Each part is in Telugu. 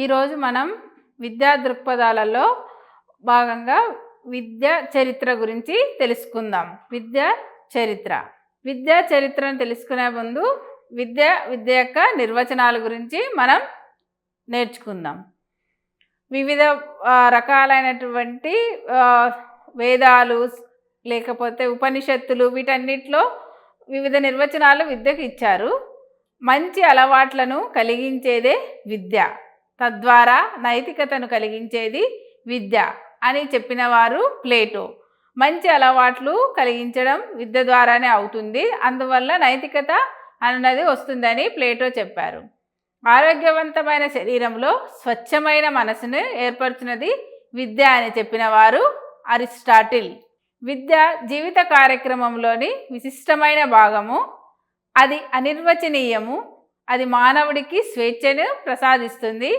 ఈరోజు మనం విద్యా దృక్పథాలలో భాగంగా విద్య చరిత్ర గురించి తెలుసుకుందాం. విద్యా చరిత్రను తెలుసుకునే ముందు విద్య యొక్క నిర్వచనాల గురించి మనం నేర్చుకుందాం. వివిధ రకాలైనటువంటి వేదాలు లేకపోతే ఉపనిషత్తులు వీటన్నిటిలో వివిధ నిర్వచనాలు విద్యకు ఇచ్చారు. మంచి అలవాట్లను కలిగించేదే విద్య, తద్వారా నైతికతను కలిగించేది విద్య అని చెప్పిన వారు ప్లేటో. మంచి అలవాట్లు కలిగించడం విద్య ద్వారానే అవుతుంది, అందువల్ల నైతికత అన్నది వస్తుందని ప్లేటో చెప్పారు. ఆరోగ్యవంతమైన శరీరంలో స్వచ్ఛమైన మనసును ఏర్పరచున్నది విద్య అని చెప్పిన వారు అరిస్టాటిల్. విద్య జీవిత కార్యక్రమంలోని విశిష్టమైన భాగము, అది అనిర్వచనీయము, అది మానవుడికి స్వేచ్ఛను ప్రసాదిస్తుంది,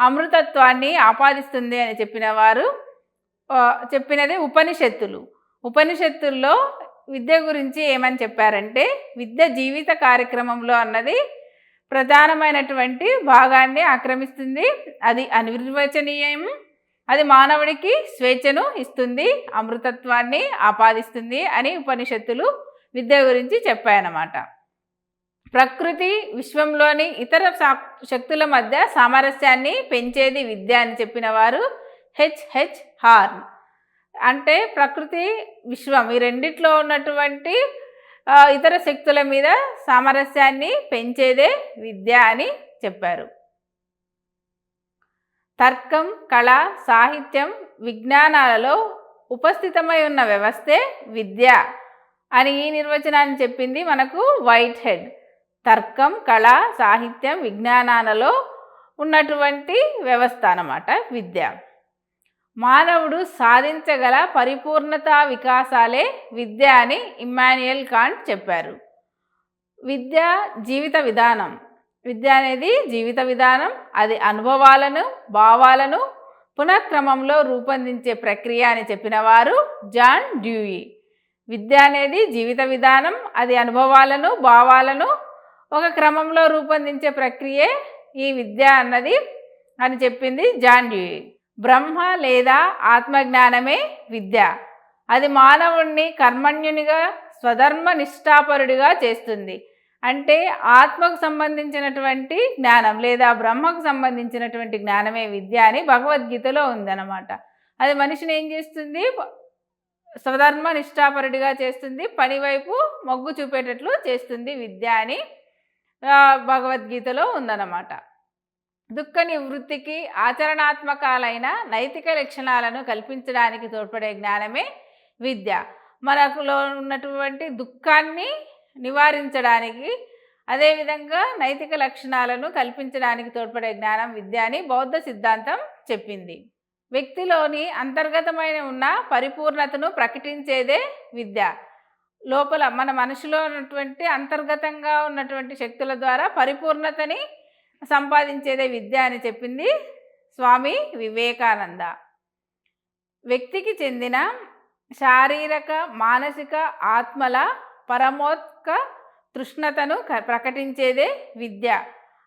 అమృతత్వాన్ని ఆపాదిస్తుంది అని చెప్పినది ఉపనిషత్తులు. ఉపనిషత్తుల్లో విద్య గురించి ఏమని చెప్పారంటే, విద్య జీవిత కార్యక్రమంలో అన్నది ప్రధానమైనటువంటి భాగాన్ని ఆక్రమిస్తుంది, అది అనిర్వచనీయం, అది మానవుడికి స్వేచ్ఛను ఇస్తుంది, అమృతత్వాన్ని ఆపాదిస్తుంది అని ఉపనిషత్తులు విద్య గురించి చెప్పాయన్నమాట. ప్రకృతి విశ్వంలోని ఇతర శక్తుల మధ్య సామరస్యాన్ని పెంచేది విద్య అని చెప్పిన వారు హెచ్ హార్న్. అంటే ప్రకృతి విశ్వం ఈ రెండిట్లో ఉన్నటువంటి ఇతర శక్తుల మీద సామరస్యాన్ని పెంచేదే విద్య అని చెప్పారు. తర్కం, కళ, సాహిత్యం, విజ్ఞానాలలో ఉపస్థితమై ఉన్న వ్యవస్థే విద్య అని ఈ నిర్వచనాన్ని చెప్పింది మనకు వైట్ హెడ్. తర్కం, కళ, సాహిత్యం, విజ్ఞానాలలో ఉన్నటువంటి వ్యవస్థ అన్నమాట విద్య. మానవుడు సాధించగల పరిపూర్ణత వికాసాలే విద్య అని ఇమ్మాన్యుయల్ కాంట్ చెప్పారు. విద్య జీవిత విధానం. విద్య అనేది జీవిత విధానం, అది అనుభవాలను, భావాలను పునఃక్రమంలో రూపొందించే ప్రక్రియ అని చెప్పిన వారు జాన్ డ్యూయి. విద్య అనేది జీవిత విధానం, అది అనుభవాలను, భావాలను ఒక క్రమంలో రూపొందించే ప్రక్రియే ఈ విద్య అన్నది అని చెప్పింది జాన్ డ్యూయి. బ్రహ్మ లేదా ఆత్మజ్ఞానమే విద్య, అది మానవుణ్ణి కర్మణ్యునిగా, స్వధర్మ నిష్ఠాపరుడిగా చేస్తుంది. అంటే ఆత్మకు సంబంధించినటువంటి జ్ఞానం లేదా బ్రహ్మకు సంబంధించినటువంటి జ్ఞానమే విద్య అని భగవద్గీతలో ఉందన్నమాట. అది మనిషిని ఏం చేస్తుంది? స్వధర్మ నిష్ఠాపరుడిగా చేస్తుంది, పనివైపు మొగ్గు చూపేటట్లు చేస్తుంది విద్య అని భగవద్గీతలో ఉందన్నమాట. దుఃఖ నివృత్తికి ఆచరణాత్మకాలైన నైతిక లక్షణాలను కల్పించడానికి తోడ్పడే జ్ఞానమే విద్య. మనకులో ఉన్నటువంటి దుఃఖాన్ని నివారించడానికి, అదేవిధంగా నైతిక లక్షణాలను కల్పించడానికి తోడ్పడే జ్ఞానం విద్య అని బౌద్ధ సిద్ధాంతం చెప్పింది. వ్యక్తిలోని అంతర్గతమైన ఉన్న పరిపూర్ణతను ప్రకటించేదే విద్య. లోపల మన మనసులో ఉన్నటువంటి అంతర్గతంగా ఉన్నటువంటి శక్తుల ద్వారా పరిపూర్ణతని సంపాదించేదే విద్య అని చెప్పింది స్వామి వివేకానంద. వ్యక్తికి చెందిన శారీరక, మానసిక, ఆత్మల పరమోత్క తృష్ణతను ప్రకటించేదే విద్య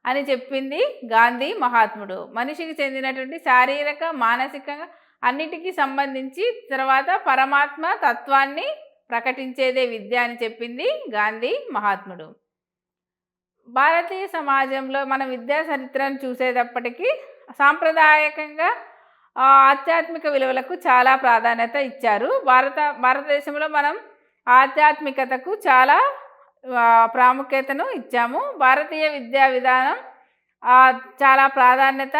అని చెప్పింది గాంధీ మహాత్ముడు. మనిషికి చెందినటువంటి శారీరక, మానసిక అన్నిటికీ సంబంధించి తర్వాత పరమాత్మ తత్వాన్ని ప్రకటించేదే విద్య అని చెప్పింది గాంధీ మహాత్ముడు. భారతీయ సమాజంలో మన విద్యా చరిత్రను చూసేటప్పటికీ సాంప్రదాయకంగా ఆధ్యాత్మిక విలువలకు చాలా ప్రాధాన్యత ఇచ్చారు. భారతదేశంలో మనం ఆధ్యాత్మికతకు చాలా ప్రాముఖ్యతను ఇచ్చాము. భారతీయ విద్యా విధానం చాలా ప్రాధాన్యత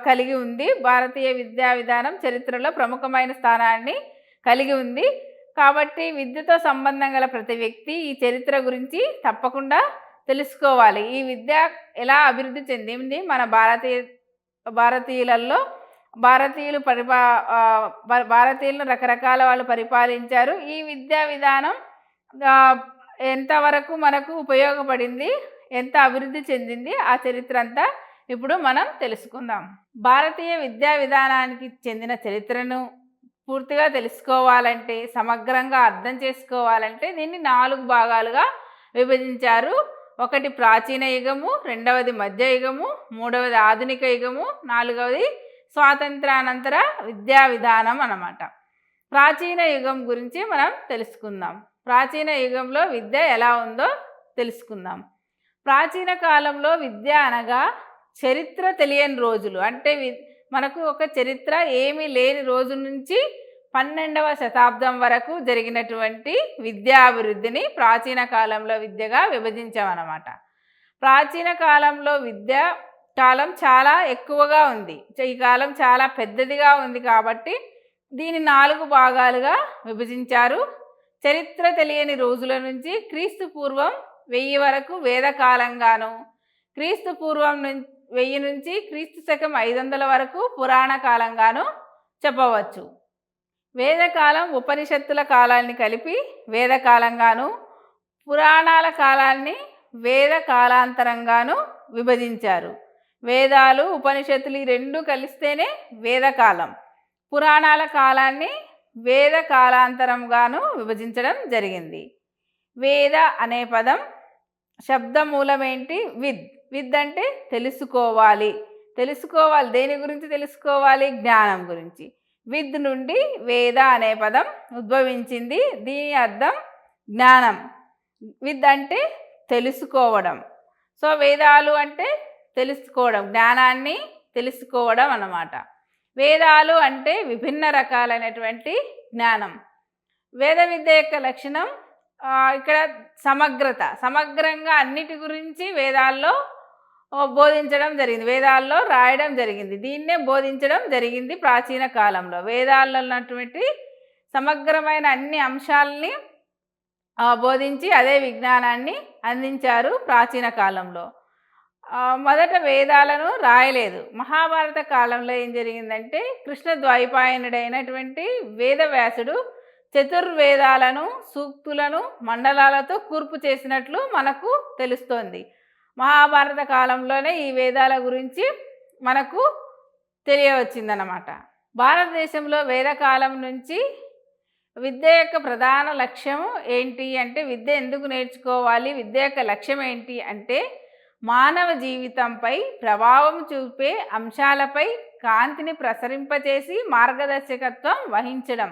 కలిగి ఉంది. భారతీయ విద్యా విధానం చరిత్రలో ప్రముఖమైన స్థానాన్ని కలిగి ఉంది. కాబట్టి విద్యతో సంబంధం గల ప్రతి వ్యక్తి ఈ చరిత్ర గురించి తప్పకుండా తెలుసుకోవాలి. ఈ విద్య ఎలా అభివృద్ధి చెందింది మన భారతీయులలో, భారతీయులను రకరకాల వాళ్ళు పరిపాలించారు. ఈ విద్యా విధానం ఎంతవరకు మనకు ఉపయోగపడింది, ఎంత అభివృద్ధి చెందింది, ఆ చరిత్ర అంతా ఇప్పుడు మనం తెలుసుకుందాం. భారతీయ విద్యా విధానానికి చెందిన చరిత్రను పూర్తిగా తెలుసుకోవాలంటే, సమగ్రంగా అర్థం చేసుకోవాలంటే దీన్ని 4 భాగాలుగా విభజించారు ఒకటి ప్రాచీన యుగము, రెండవది మధ్యయుగము, మూడవది ఆధునిక యుగము, నాలుగవది స్వాతంత్రానంతర విద్యా విధానం అన్నమాట. ప్రాచీన యుగం గురించి మనం తెలుసుకుందాం. ప్రాచీన యుగంలో విద్య ఎలా ఉందో తెలుసుకుందాం. ప్రాచీన కాలంలో విద్య అనగా చరిత్ర తెలియని రోజులు, అంటే మనకు ఒక చరిత్ర ఏమీ లేని రోజు నుంచి 12వ శతాబ్దం వరకు జరిగినటువంటి విద్యాభివృద్ధిని ప్రాచీన కాలంలో విద్యగా విభజించామన్నమాట. ప్రాచీన కాలంలో విద్య కాలం చాలా ఎక్కువగా ఉంది. ఈ కాలం చాలా పెద్దదిగా ఉంది కాబట్టి దీని 4 భాగాలుగా విభజించారు. చరిత్ర తెలియని రోజుల నుంచి క్రీస్తు పూర్వం 1000 వరకు వేదకాలంగాను, క్రీస్తు పూర్వం 1000 నుంచి క్రీస్తు శకం 500 వరకు పురాణ కాలంగాను చెప్పవచ్చు. వేదకాలం ఉపనిషత్తుల కాలాన్ని కలిపి వేదకాలంగాను, పురాణాల కాలాన్ని వేద కాలాంతరంగాను విభజించారు. వేదాలు ఉపనిషత్తులు ఈ రెండు కలిస్తేనే వేదకాలం. పురాణాల కాలాన్ని వేద కాలాంతరంగాను విభజించడం జరిగింది. వేద అనే పదం శబ్దమూలమేంటి? విద్. విద్ అంటే తెలుసుకోవాలి. తెలుసుకోవాలి దేని గురించి తెలుసుకోవాలి? జ్ఞానం గురించి. విద్ నుండి వేద అనే పదం ఉద్భవించింది. దీని అర్థం జ్ఞానం. విద్ అంటే తెలుసుకోవడం. సో వేదాలు అంటే తెలుసుకోవడం, జ్ఞానాన్ని తెలుసుకోవడం అన్నమాట. వేదాలు అంటే విభిన్న రకాలైనటువంటి జ్ఞానం. వేద విద్య యొక్క లక్షణం ఇక్కడ సమగ్రత. సమగ్రంగా అన్నిటి గురించి వేదాల్లో బోధించడం జరిగింది, వేదాల్లో రాయడం జరిగింది. దీన్నే బోధించడం జరిగింది ప్రాచీన కాలంలో. వేదాల్లో ఉన్నటువంటి సమగ్రమైన అన్ని అంశాలని బోధించి అదే విజ్ఞానాన్ని అందించారు ప్రాచీన కాలంలో. మొదట వేదాలను రాయలేదు. మహాభారత కాలంలో ఏం జరిగిందంటే కృష్ణ ద్వైపాయనుడైనటువంటి వేదవ్యాసుడు చతుర్వేదాలను, సూక్తులను మండలాలతో కూర్పు చేసినట్లు మనకు తెలుస్తోంది. మహాభారత కాలంలోనే ఈ వేదాల గురించి మనకు తెలియవచ్చిందన్నమాట. భారతదేశంలో వేదకాలం నుంచి విద్య యొక్క ప్రధాన లక్ష్యం ఏంటి అంటే, విద్య ఎందుకు నేర్చుకోవాలి, విద్య యొక్క లక్ష్యం ఏంటి అంటే, మానవ జీవితంపై ప్రభావం చూపే అంశాలపై కాంతిని ప్రసరింపచేసి మార్గదర్శకత్వం వహించడం.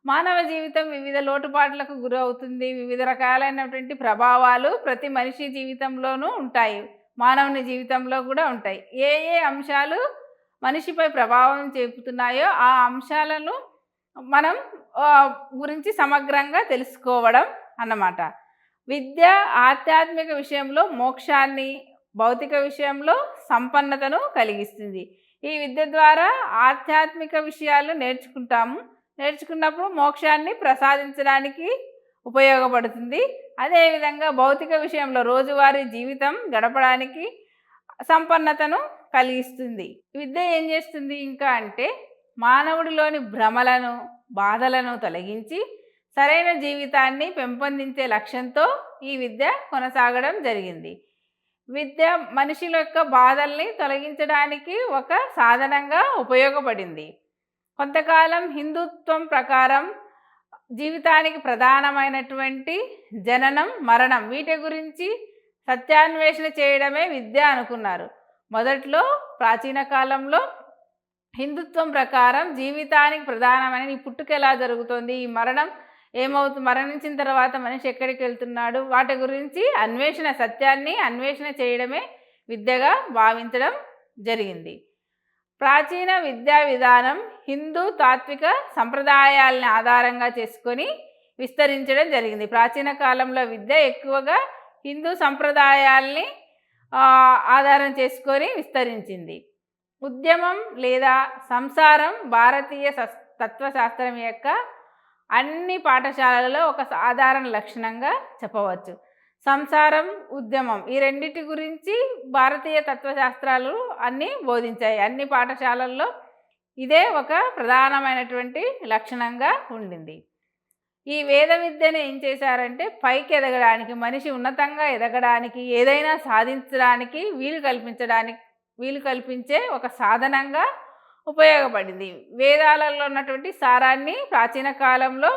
మానవ జీవితం వివిధ లోటుపాట్లకు గురవుతుంది. వివిధ రకాలైనటువంటి ప్రభావాలు ప్రతి మనిషి జీవితంలోనూ ఉంటాయి, మానవుని జీవితంలో కూడా ఉంటాయి. ఏ ఏ అంశాలు మనిషిపై ప్రభావం చూపుతున్నాయో ఆ అంశాలను మనం గురించి సమగ్రంగా తెలుసుకోవడం అన్నమాట. విద్య ఆధ్యాత్మిక విషయంలో మోక్షాన్ని, భౌతిక విషయంలో సంపన్నతను కలిగిస్తుంది. ఈ విద్య ద్వారా ఆధ్యాత్మిక విషయాలు నేర్చుకున్నప్పుడు మోక్షాన్ని ప్రసాదించడానికి ఉపయోగపడుతుంది. అదేవిధంగా భౌతిక విషయంలో రోజువారీ జీవితం గడపడానికి సంపన్నతను కలిగిస్తుంది. విద్య ఏం చేస్తుంది ఇంకా అంటే, మానవుడిలోని భ్రమలను, బాధలను తొలగించి సరైన జీవితాన్ని పెంపొందించే లక్ష్యంతో ఈ విద్య కొనసాగడం జరిగింది. విద్య మనుషుల యొక్క బాధల్ని తొలగించడానికి ఒక సాధనంగా ఉపయోగపడింది. కొంతకాలం హిందుత్వం ప్రకారం జీవితానికి ప్రధానమైనటువంటి జననం, మరణం, వీటి గురించి సత్యాన్వేషణ చేయడమే విద్య అనుకున్నారు. మొదట్లో ప్రాచీన కాలంలో హిందుత్వం ప్రకారం జీవితానికి ప్రధానమైన ఈ పుట్టుక ఎలా జరుగుతుంది, ఈ మరణం ఏమవుతుంది, మరణించిన తర్వాత మనిషి ఎక్కడికి వెళ్తున్నాడు, వాటి గురించి సత్యాన్ని అన్వేషణ చేయడమే విద్యగా భావించడం జరిగింది. ప్రాచీన విద్యా విధానం హిందూ తాత్విక సంప్రదాయాలని ఆధారంగా చేసుకొని విస్తరించడం జరిగింది. ప్రాచీన కాలంలో విద్య ఎక్కువగా హిందూ సంప్రదాయాల్ని ఆధారం చేసుకొని విస్తరించింది. ఉద్యమం లేదా సంసారం భారతీయ తత్వశాస్త్రం యొక్క అన్ని పాఠశాలలలో ఒక సాధారణ లక్షణంగా చెప్పవచ్చు. సంసారం, ఉద్యమం ఈ రెండిటి గురించి భారతీయ తత్వశాస్త్రాలు అన్నీ బోధించాయి. అన్ని పాఠశాలల్లో ఇదే ఒక ప్రధానమైనటువంటి లక్షణంగా ఉండింది. ఈ వేద విద్యను ఏం చేశారంటే, పైకి ఎదగడానికి, మనిషి ఉన్నతంగా ఎదగడానికి, ఏదైనా సాధించడానికి వీలు కల్పించే ఒక సాధనంగా ఉపయోగపడింది. వేదాలలో ఉన్నటువంటి సారాన్ని ప్రాచీన కాలంలో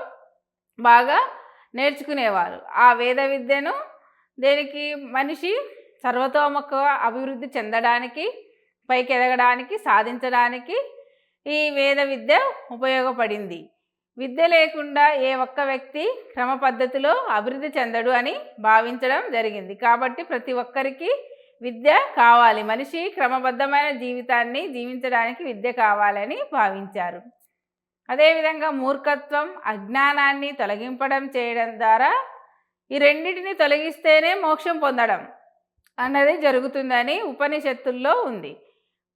బాగా నేర్చుకునేవారు. ఆ వేద విద్యను దేనికి? మనిషి సర్వతోముఖ అభివృద్ధి చెందడానికి, పైకి ఎదగడానికి, సాధించడానికి ఈ వేద విద్య ఉపయోగపడింది. విద్య లేకుండా ఏ ఒక్క వ్యక్తి క్రమ పద్ధతిలో అభివృద్ధి చెందడు అని భావించడం జరిగింది. కాబట్టి ప్రతి ఒక్కరికి విద్య కావాలి. మనిషి క్రమబద్ధమైన జీవితాన్ని జీవించడానికి విద్య కావాలని భావించారు. అదేవిధంగా మూర్ఖత్వం, అజ్ఞానాన్ని తొలగింపడం చేయడం ద్వారా ఈ రెండింటిని తొలగిస్తేనే మోక్షం పొందడం అన్నది జరుగుతుందని ఉపనిషత్తుల్లో ఉంది.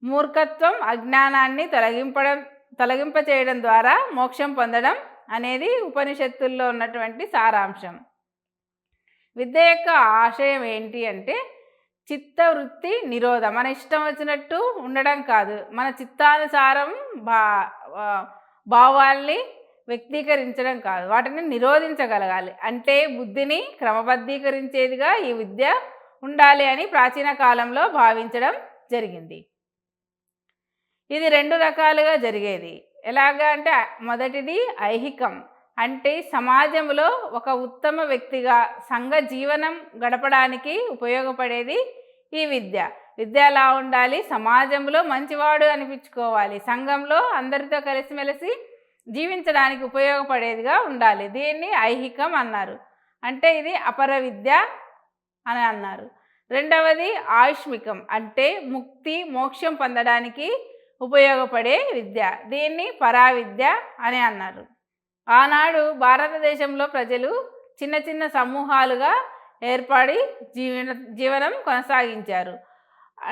మూర్ఖత్వం, అజ్ఞానాన్ని తొలగింప చేయడం ద్వారా మోక్షం పొందడం అనేది ఉపనిషత్తుల్లో ఉన్నటువంటి సారాంశం. విద్య యొక్క ఆశయం ఏంటి అంటే చిత్తవృత్తి నిరోధం. మన ఇష్టం వచ్చినట్టు ఉండడం కాదు, మన చిత్తానుసారం భావాల్ని వ్యక్తీకరించడం కాదు, వాటిని నిరోధించగలగాలి. అంటే బుద్ధిని క్రమబద్ధీకరించేదిగా ఈ విద్య ఉండాలి అని ప్రాచీన కాలంలో భావించడం జరిగింది. ఇది 2 రకాలుగా జరిగేది. ఎలాగా అంటే మొదటిది ఐహికం, అంటే సమాజంలో ఒక ఉత్తమ వ్యక్తిగా సంఘ జీవనం గడపడానికి ఉపయోగపడేది ఈ విద్య. విద్య ఎలా ఉండాలి? సమాజంలో మంచివాడు అనిపించుకోవాలి, సంఘంలో అందరితో కలిసిమెలిసి జీవించడానికి ఉపయోగపడేదిగా ఉండాలి. దీన్ని ఐహికం అన్నారు. అంటే ఇది అపర విద్య అని అన్నారు. రెండవది ఆయుష్మికం, అంటే ముక్తి, మోక్షం పొందడానికి ఉపయోగపడే విద్య. దీన్ని పరావిద్య అని అన్నారు. ఆనాడు భారతదేశంలో ప్రజలు చిన్న చిన్న సమూహాలుగా ఏర్పడి జీవనం కొనసాగించారు.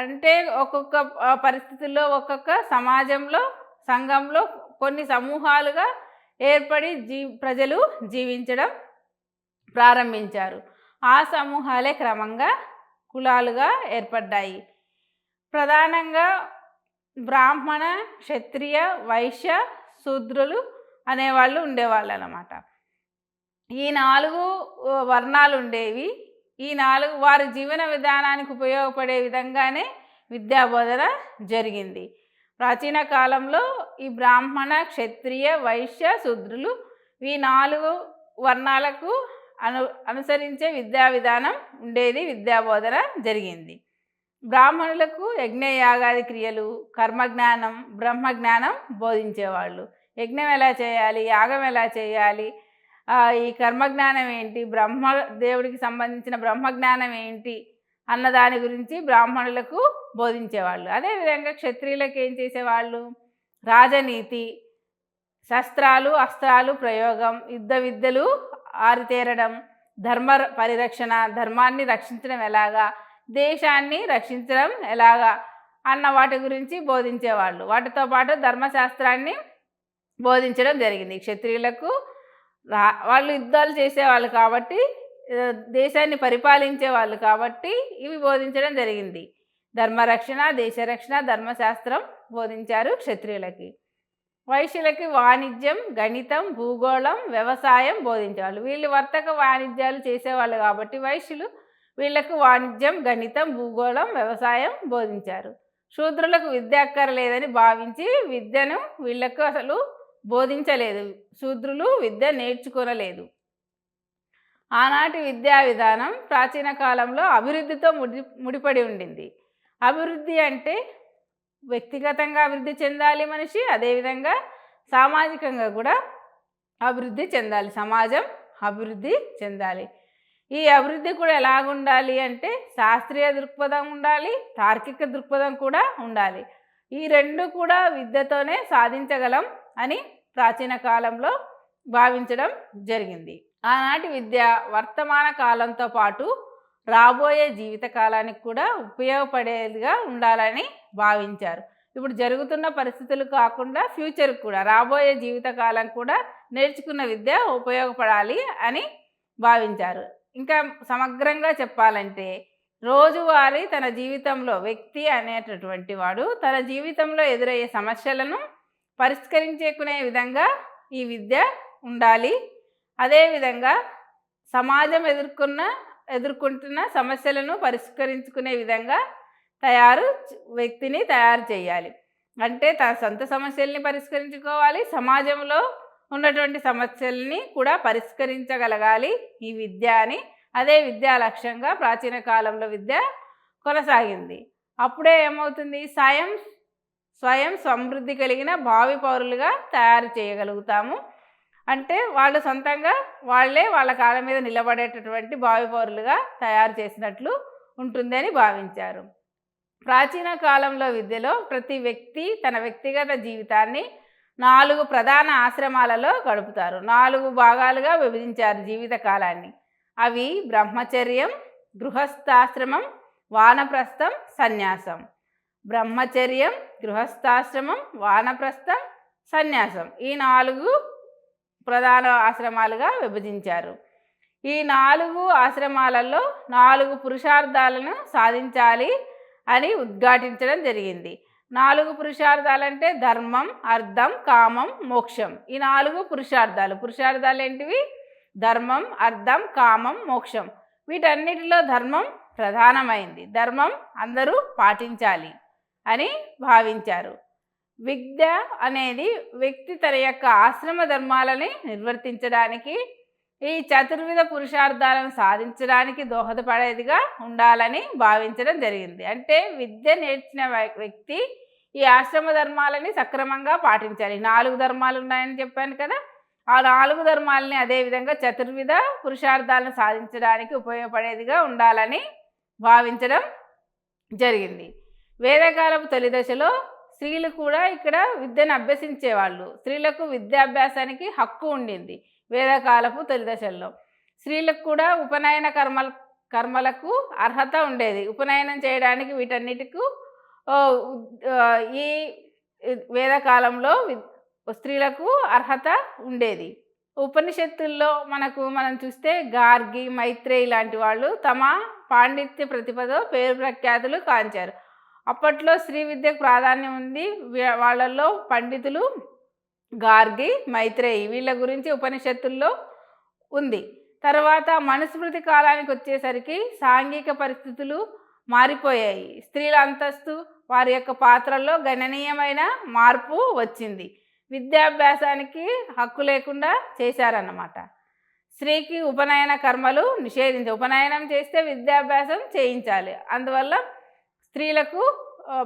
అంటే ఒక్కొక్క పరిస్థితుల్లో, ఒక్కొక్క సమాజంలో, సంఘంలో కొన్ని సమూహాలుగా ఏర్పడి ప్రజలు జీవించడం ప్రారంభించారు. ఆ సమూహాలే క్రమంగా కులాలుగా ఏర్పడ్డాయి. ప్రధానంగా బ్రాహ్మణ, క్షత్రియ, వైశ్య, శూద్రులు అనేవాళ్ళు ఉండేవాళ్ళు అన్నమాట. ఈ 4 వర్ణాలు ఉండేవి. ఈ 4 వారి జీవన విధానానికి ఉపయోగపడే విధంగానే విద్యాబోధన జరిగింది. ప్రాచీన కాలంలో ఈ బ్రాహ్మణ, క్షత్రియ, వైశ్య, శూద్రులు ఈ 4 వర్ణాలకు అనుసరించే విద్యా విధానం ఉండేది. విద్యాబోధన జరిగింది. బ్రాహ్మణులకు యజ్ఞయాగాది క్రియలు, కర్మజ్ఞానం, బ్రహ్మజ్ఞానం బోధించేవాళ్ళు. యజ్ఞం ఎలా చేయాలి, యాగం ఎలా చేయాలి, ఈ కర్మజ్ఞానం ఏంటి, దేవుడికి సంబంధించిన బ్రహ్మజ్ఞానం ఏంటి అన్న దాని గురించి బ్రాహ్మణులకు బోధించేవాళ్ళు. అదేవిధంగా క్షత్రియులకు ఏం చేసేవాళ్ళు? రాజనీతి, శస్త్రాలు, అస్త్రాలు ప్రయోగం, యుద్ధ విద్యలు ఆరితేరడం, ధర్మ పరిరక్షణ, ధర్మాన్ని రక్షించడం ఎలాగా, దేశాన్ని రక్షించడం ఎలాగా అన్న వాటి గురించి బోధించేవాళ్ళు. వాటితో పాటు ధర్మశాస్త్రాన్ని బోధించడం జరిగింది. క్షత్రియులకు వాళ్ళు యుద్ధాలు చేసేవాళ్ళు కాబట్టి, దేశాన్ని పరిపాలించే వాళ్ళు కాబట్టి ఇవి బోధించడం జరిగింది. ధర్మరక్షణ, దేశరక్షణ, ధర్మశాస్త్రం బోధించారు క్షత్రియులకి. వైశ్యులకి వాణిజ్యం, గణితం, భూగోళం, వ్యవసాయం బోధించేవాళ్ళు. వీళ్ళు వర్తక వాణిజ్యాలు చేసేవాళ్ళు కాబట్టి వైశ్యులు వీళ్లకు వాణిజ్యం, గణితం, భూగోళం, వ్యవసాయం బోధించారు. శూద్రులకు విద్య అక్కర్లేదని భావించి విద్యను వీళ్లకు అసలు బోధించలేదు. శూద్రులు విద్య నేర్చుకోనలేదు. ఆనాటి విద్యా విధానం ప్రాచీన కాలంలో అభివృద్ధితో ముడిపడి ఉండింది. అభివృద్ధి అంటే వ్యక్తిగతంగా అభివృద్ధి చెందాలి మనిషి, అదేవిధంగా సామాజికంగా కూడా అభివృద్ధి చెందాలి, సమాజం అభివృద్ధి చెందాలి. ఈ అభివృద్ధి కూడా ఎలాగుండాలి అంటే శాస్త్రీయ దృక్పథం ఉండాలి, తార్కిక దృక్పథం కూడా ఉండాలి. ఈ 2 కూడా విద్యతోనే సాధించగలం అని ప్రాచీన కాలంలో భావించడం జరిగింది. ఆనాటి విద్య వర్తమాన కాలంతో పాటు రాబోయే జీవిత కాలానికి కూడా ఉపయోగపడేదిగా ఉండాలని భావించారు. ఇప్పుడు జరుగుతున్న పరిస్థితులు కాకుండా ఫ్యూచర్కి కూడా, రాబోయే జీవితకాలం కూడా నేర్చుకున్న విద్య ఉపయోగపడాలి అని భావించారు. ఇంకా సమగ్రంగా చెప్పాలంటే రోజువారీ తన జీవితంలో వ్యక్తి అనేటటువంటి వాడు తన జీవితంలో ఎదురయ్యే సమస్యలను పరిష్కరించుకునే విధంగా ఈ విద్య ఉండాలి. అదేవిధంగా సమాజం ఎదుర్కొంటున్న సమస్యలను పరిష్కరించుకునే విధంగా వ్యక్తిని తయారు చేయాలి. అంటే తన సొంత సమస్యల్ని పరిష్కరించుకోవాలి, సమాజంలో ఉన్నటువంటి సమస్యల్ని కూడా పరిష్కరించగలగాలి ఈ విద్య అని అదే విద్యా లక్ష్యంగా ప్రాచీన కాలంలో విద్య కొనసాగింది. అప్పుడే ఏమవుతుంది, స్వయం సమృద్ధి కలిగిన భావి పౌరులుగా తయారు చేయగలుగుతాము. అంటే వాళ్ళు సొంతంగా వాళ్ళ కాళ్ళ మీద నిలబడేటటువంటి భావి పౌరులుగా తయారు చేసినట్లు ఉంటుందని భావించారు. ప్రాచీన కాలంలో విద్యలో ప్రతి వ్యక్తి తన వ్యక్తిగత జీవితాన్ని 4 ప్రధాన ఆశ్రమాలలో గడుపుతారు. 4 భాగాలుగా విభజించారు జీవిత కాలాన్ని. అవి బ్రహ్మచర్యం, గృహస్థాశ్రమం, వానప్రస్థం, సన్యాసం. బ్రహ్మచర్యం, గృహస్థాశ్రమం, వానప్రస్థం, సన్యాసం. ఈ 4 ప్రధాన ఆశ్రమాలుగా విభజించారు. ఈ 4 ఆశ్రమాలలో 4 పురుషార్థాలను సాధించాలి అని ఉద్ఘాటించడం జరిగింది. 4 పురుషార్థాలంటే ధర్మం, అర్థం, కామం, మోక్షం. ఈ 4 పురుషార్థాలు ఏంటివి? ధర్మం, అర్థం, కామం, మోక్షం. వీటన్నిటిలో ధర్మం ప్రధానమైంది. ధర్మం అందరూ పాటించాలి అని భావించారు. విద్య అనేది వ్యక్తి తన యొక్క ఆశ్రమ ధర్మాలని నిర్వర్తించడానికి, ఈ చతుర్విధ పురుషార్థాలను సాధించడానికి దోహదపడేదిగా ఉండాలని భావించడం జరిగింది. అంటే విద్య నేర్చిన వ్యక్తి ఈ ఆశ్రమ ధర్మాలని సక్రమంగా పాటించాలి. 4 ధర్మాలు ఉన్నాయని చెప్పాను కదా, ఆ 4 ధర్మాలని అదేవిధంగా చతుర్విధ పురుషార్థాలను సాధించడానికి ఉపయోగపడేదిగా ఉండాలని భావించడం జరిగింది. వేదకాలపు తొలి దశలో స్త్రీలు కూడా ఇక్కడ విద్యను అభ్యసించేవాళ్ళు. స్త్రీలకు విద్యాభ్యాసానికి హక్కు ఉండింది. వేదకాలపు తొలి దశల్లో స్త్రీలకు కూడా ఉపనయన కర్మలకు అర్హత ఉండేది. ఉపనయనం చేయడానికి వీటన్నిటికీ ఈ వేదకాలంలో స్త్రీలకు అర్హత ఉండేది. ఉపనిషత్తుల్లో మనం చూస్తే గార్గి, మైత్రేయి లాంటి వాళ్ళు తమ పాండిత్య ప్రతిభతో పేరు ప్రఖ్యాతులు కాంచారు. అప్పట్లో స్త్రీ విద్యకు ప్రాధాన్యం ఉంది. వాళ్ళల్లో పండితులు గార్గి, మైత్రేయి వీళ్ళ గురించి ఉపనిషత్తుల్లో ఉంది. తర్వాత మనుస్మృతి కాలానికి వచ్చేసరికి సాంఘిక పరిస్థితులు మారిపోయాయి. స్త్రీల అంతస్తు, వారి యొక్క పాత్రల్లో గణనీయమైన మార్పు వచ్చింది. విద్యాభ్యాసానికి హక్కు లేకుండా చేశారన్నమాట. స్త్రీకి ఉపనయన కర్మలు ఉపనయనం చేస్తే విద్యాభ్యాసం చేయించాలి. అందువల్ల స్త్రీలకు,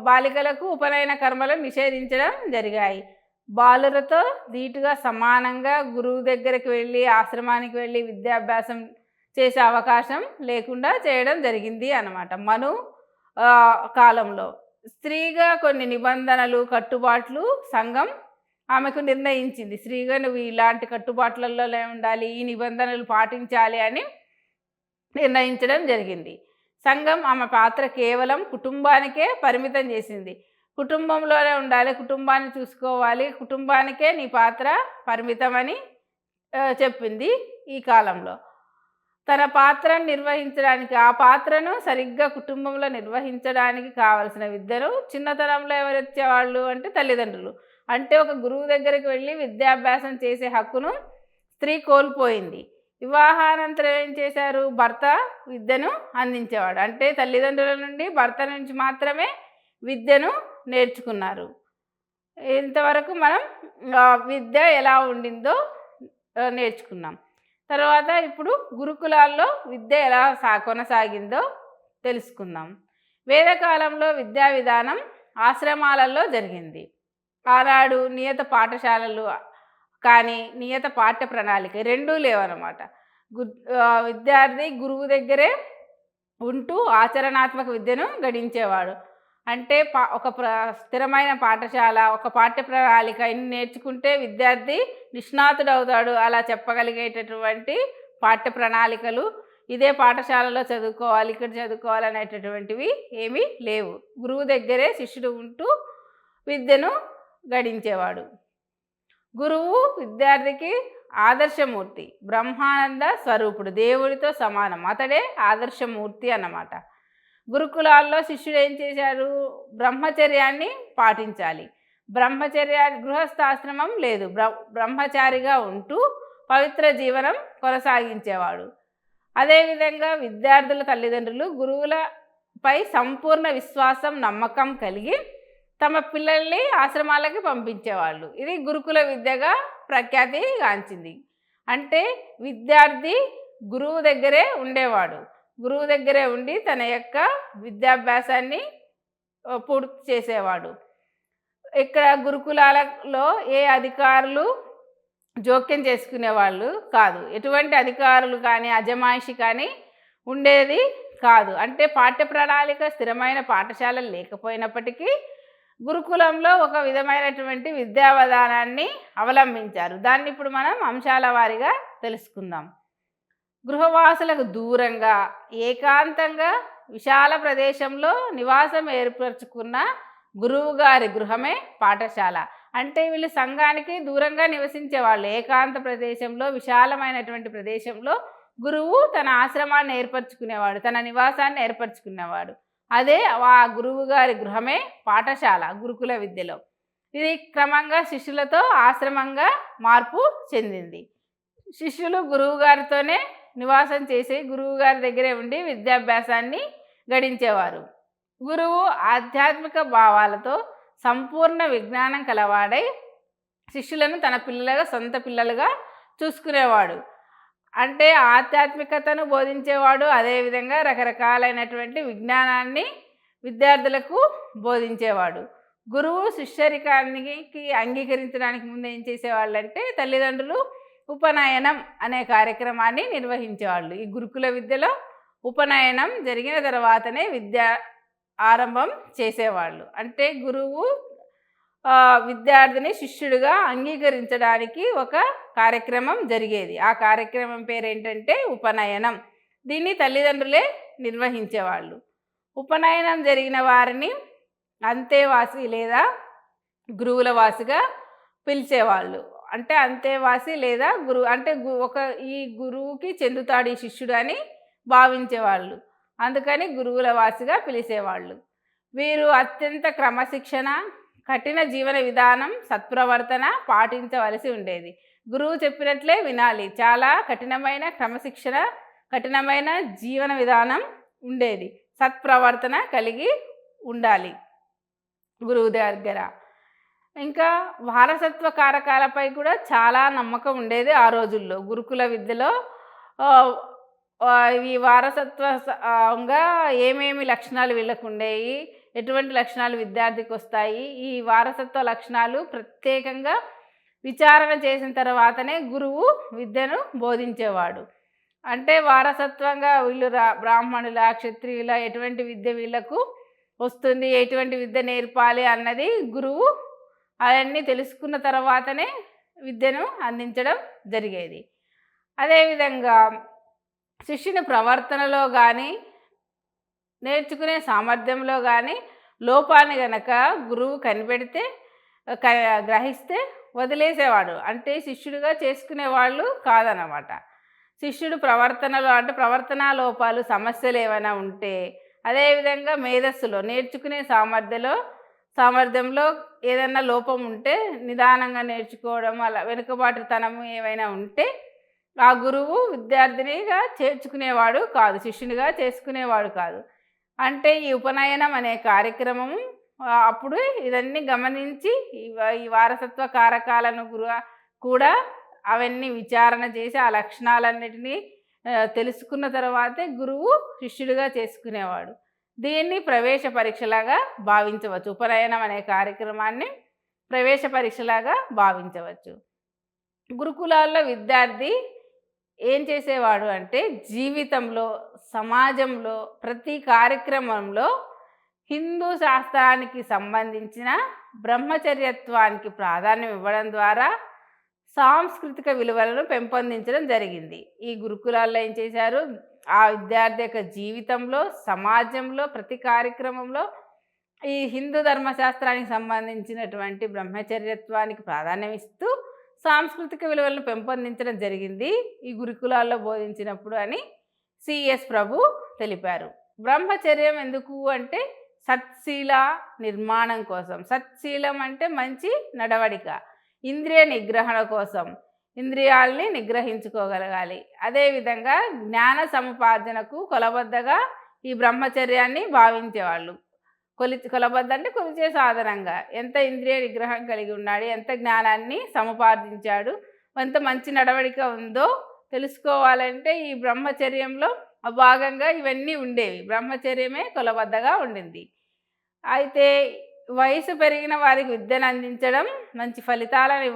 బాలికలకు ఉపనయన కర్మలను నిషేధించడం జరిగాయి. బాలురతో ధీటుగా సమానంగా గురువు దగ్గరికి వెళ్ళి, ఆశ్రమానికి వెళ్ళి విద్యాభ్యాసం చేసే అవకాశం లేకుండా చేయడం జరిగింది అన్నమాట. మను కాలంలో స్త్రీగా కొన్ని నిబంధనలు, కట్టుబాట్లు సంఘం ఆమెకు నిర్ణయించింది. స్త్రీగా నువ్వు ఇలాంటి కట్టుబాట్లలో ఉండాలి, ఈ నిబంధనలు పాటించాలి అని నిర్ణయించడం జరిగింది. సంఘం ఆమె పాత్ర కేవలం కుటుంబానికే పరిమితం చేసింది. కుటుంబంలోనే ఉండాలి, కుటుంబాన్ని చూసుకోవాలి, కుటుంబానికే నీ పాత్ర పరిమితమని చెప్పింది. ఈ కాలంలో తన పాత్రను నిర్వహించడానికి, ఆ పాత్రను సరిగ్గా కుటుంబంలో నిర్వహించడానికి కావలసిన విద్యను చిన్నతనంలో ఎవరు ఇచ్చేవాళ్ళు అంటే తల్లిదండ్రులు. అంటే ఒక గురువు దగ్గరికి వెళ్ళి విద్యాభ్యాసం చేసే హక్కును స్త్రీ కోల్పోయింది. వివాహానంతరం ఏం చేశారు? భర్త విద్యను అందించేవాడు. అంటే తల్లిదండ్రుల నుండి, భర్త నుంచి మాత్రమే విద్యను నేర్చుకున్నారు. ఇంతవరకు మనం విద్య ఎలా ఉండిందో నేర్చుకున్నాం. తర్వాత ఇప్పుడు గురుకులాల్లో విద్య ఎలా కొనసాగిందో తెలుసుకుందాం. వేదకాలంలో విద్యా విధానం ఆశ్రమాలలో జరిగింది. ఆనాడు నియత పాఠశాలలు కానీ నియత పాఠ్య ప్రణాళిక రెండూ లేవన్నమాట. విద్యార్థి గురువు దగ్గరే ఉంటూ ఆచరణాత్మక విద్యను గడించేవాడు. అంటే ఒక స్థిరమైన పాఠశాల, ఒక పాఠ్య ప్రణాళిక ఇన్ని నేర్చుకుంటే విద్యార్థి నిష్ణాతుడు అవుతాడు. అలా చెప్పగలిగేటటువంటి పాఠ్య ప్రణాళికలు ఇదే పాఠశాలలో చదువుకోవాలి, ఇక్కడ చదువుకోవాలి అనేటటువంటివి ఏమీ లేవు. గురువు దగ్గరే శిష్యుడు ఉంటూ విద్యను గడించేవాడు. గురువు విద్యార్థికి ఆదర్శమూర్తి, బ్రహ్మానంద స్వరూపుడు, దేవుడితో సమానం. అతడే ఆదర్శమూర్తి అన్నమాట. గురుకులాల్లో శిష్యుడు ఏం చేశారు? బ్రహ్మచర్యాన్ని పాటించాలి. గృహస్థాశ్రమం లేదు, బ్రహ్మచారిగా ఉంటూ పవిత్ర జీవనం కొనసాగించేవాడు. అదేవిధంగా విద్యార్థుల తల్లిదండ్రులు గురువులపై సంపూర్ణ విశ్వాసం, నమ్మకం కలిగి తమ పిల్లల్ని ఆశ్రమాలకి పంపించేవాళ్ళు. ఇది గురుకుల విద్యగా ప్రఖ్యాతి గాంచింది. అంటే విద్యార్థి గురువు దగ్గరే ఉండేవాడు. గురువు దగ్గరే ఉండి తన యొక్క విద్యాభ్యాసాన్ని పూర్తి చేసేవాడు. ఇక్కడ గురుకులాలలో ఏ అధికారులు జోక్యం చేసుకునేవాళ్ళు కాదు. ఎటువంటి అధికారులు కానీ అజమాయిషి కానీ ఉండేది కాదు. అంటే పాఠ్య ప్రణాళిక స్థిరమైన పాఠశాలలు లేకపోయినప్పటికీ గురుకులంలో ఒక విధమైనటువంటి విద్యా విధానాన్ని అవలంబించారు. దాన్ని ఇప్పుడు మనం అంశాల వారీగా తెలుసుకుందాం. గృహవాసులకు దూరంగా ఏకాంతంగా విశాల ప్రదేశంలో నివాసం ఏర్పరచుకున్న గురువుగారి గృహమే పాఠశాల. అంటే వీళ్ళు సంఘానికి దూరంగా నివసించేవాళ్ళు. ఏకాంత ప్రదేశంలో విశాలమైనటువంటి ప్రదేశంలో గురువు తన ఆశ్రమాన్ని ఏర్పరచుకునేవాడు, తన నివాసాన్ని ఏర్పరచుకునేవాడు. అదే ఆ గురువు గారి గృహమే పాఠశాల గురుకుల విద్యలో. ఇది క్రమంగా శిష్యులతో ఆశ్రమంగా మార్పు చెందింది. శిష్యులు గురువు గారితోనే నివాసం చేసి గురువు గారి దగ్గరే ఉండి విద్యాభ్యాసాన్ని గడించేవారు. గురువు ఆధ్యాత్మిక భావాలతో సంపూర్ణ విజ్ఞానం కలవాడై శిష్యులను తన పిల్లలుగా సొంత పిల్లలుగా చూసుకునేవాడు. అంటే ఆధ్యాత్మికతను బోధించేవాడు, అదేవిధంగా రకరకాలైనటువంటి విజ్ఞానాన్ని విద్యార్థులకు బోధించేవాడు. గురువు శిష్యరికానికి అంగీకరించడానికి ముందు ఏం చేసేవాళ్ళంటే తల్లిదండ్రులు ఉపనయనం అనే కార్యక్రమాన్ని నిర్వహించేవాళ్ళు. ఈ గురుకుల విద్యలో ఉపనయనం జరిగిన తర్వాతనే విద్య ఆరంభం చేసేవాళ్ళు. అంటే గురువు విద్యార్థిని శిష్యుడిగా అంగీకరించడానికి ఒక కార్యక్రమం జరిగేది. ఆ కార్యక్రమం పేరేంటంటే ఉపనయనం. దీన్ని తల్లిదండ్రులే నిర్వహించేవాళ్ళు. ఉపనయనం జరిగిన వారిని అంతేవాసి లేదా గురువుల వాసిగా పిలిచేవాళ్ళు. అంటే అంతేవాసి లేదా గురువు అంటే ఈ గురువుకి చెందుతాడు ఈ శిష్యుడు అని భావించేవాళ్ళు. అందుకని గురువుల వాసిగా పిలిచేవాళ్ళు. వీరు అత్యంత క్రమశిక్షణ, కఠిన జీవన విధానం, సత్ప్రవర్తన పాటించవలసి ఉండేది. గురువు చెప్పినట్లే వినాలి. చాలా కఠినమైన క్రమశిక్షణ, కఠినమైన జీవన విధానం ఉండేది. సత్ప్రవర్తన కలిగి ఉండాలి గురువు దగ్గర. ఇంకా వారసత్వ కారకాలపై కూడా చాలా నమ్మకం ఉండేది ఆ రోజుల్లో. గురుకుల విద్యలో ఈ వారసత్వంగా ఏమేమి లక్షణాలు వీళ్ళకు ఉండేవి, ఎటువంటి లక్షణాలు విద్యార్థికి వస్తాయి, ఈ వారసత్వ లక్షణాలు ప్రత్యేకంగా విచారణ చేసిన తర్వాతనే గురువు విద్యను బోధించేవాడు. అంటే వారసత్వంగా వీళ్ళు బ్రాహ్మణుల, క్షత్రియుల ఎటువంటి విద్య వీళ్ళకు వస్తుంది, ఎటువంటి విద్య నేర్పాలి అన్నది గురువు అవన్నీ తెలుసుకున్న తర్వాతనే విద్యను అందించడం జరిగేది. అదేవిధంగా శిష్యుని ప్రవర్తనలో కానీ నేర్చుకునే సామర్థ్యంలో కానీ లోపాన్ని గనక గురువు కనిపెడితే గ్రహిస్తే వదిలేసేవాడు. అంటే శిష్యుడిగా చేసుకునేవాళ్ళు కాదన్నమాట. శిష్యుడు ప్రవర్తనలో అంటే ప్రవర్తనా లోపాలు, సమస్యలు ఏమైనా ఉంటే, అదేవిధంగా మేధస్సులో నేర్చుకునే సామర్థ్యంలో ఏదైనా లోపం ఉంటే నిదానంగా నేర్చుకోవడం, అలా వెనుకబాటుతనము ఏమైనా ఉంటే ఆ గురువు విద్యార్థినిగా చేర్చుకునేవాడు కాదు, శిష్యునిగా చేసుకునేవాడు కాదు. అంటే ఈ ఉపనయనం అనే కార్యక్రమం అప్పుడు ఇవన్నీ గమనించి ఈ వారసత్వ కారకాలను కూడా అవన్నీ విచారణ చేసి ఆ లక్షణాలన్నిటినీ తెలుసుకున్న తర్వాతే గురువు శిష్యుడిగా చేసుకునేవాడు. దీన్ని ప్రవేశ పరీక్షలాగా భావించవచ్చు. ఉపనయనం అనే కార్యక్రమాన్ని ప్రవేశ పరీక్షలాగా భావించవచ్చు. గురుకులాల్లో విద్యార్థి ఏం చేసేవాడు అంటే జీవితంలో, సమాజంలో ప్రతి కార్యక్రమంలో హిందూ శాస్త్రానికి సంబంధించిన బ్రహ్మచర్యత్వానికి ప్రాధాన్యం ఇవ్వడం ద్వారా సాంస్కృతిక విలువలను పెంపొందించడం జరిగింది. ఈ గురుకులాల్లో ఏం చేశారు, ఆ విద్యార్థి యొక్క జీవితంలో, సమాజంలో ప్రతి కార్యక్రమంలో ఈ హిందూ ధర్మశాస్త్రానికి సంబంధించినటువంటి బ్రహ్మచర్యత్వానికి ప్రాధాన్యం ఇస్తూ సాంస్కృతిక విలువలను పెంపొందించడం జరిగింది ఈ గురుకులాల్లో బోధించినప్పుడు అని సిఎస్ ప్రభు తెలిపారు. బ్రహ్మచర్యం ఎందుకు అంటే సత్శీల నిర్మాణం కోసం. సత్శీలం అంటే మంచి నడవడిక, ఇంద్రియ నిగ్రహణ కోసం, ఇంద్రియాలని నిగ్రహించుకోగలగాలి. అదేవిధంగా జ్ఞాన సముపార్జనకు కొలబద్దగా ఈ బ్రహ్మచర్యాన్ని భావించేవాళ్ళు. కొలబద్ద అంటే కొలిచే సాధనంగా ఎంత ఇంద్రియ నిగ్రహం కలిగి ఉన్నాడు, ఎంత జ్ఞానాన్ని సముపార్జించాడు, ఎంత మంచి నడవడిక ఉందో తెలుసుకోవాలంటే ఈ బ్రహ్మచర్యంలో భాగంగా ఇవన్నీ ఉండేవి. బ్రహ్మచర్యమే కొలబద్దగా ఉండింది. అయితే వయసు పెరిగిన వారికి విద్యను అందించడం మంచి ఫలితాలను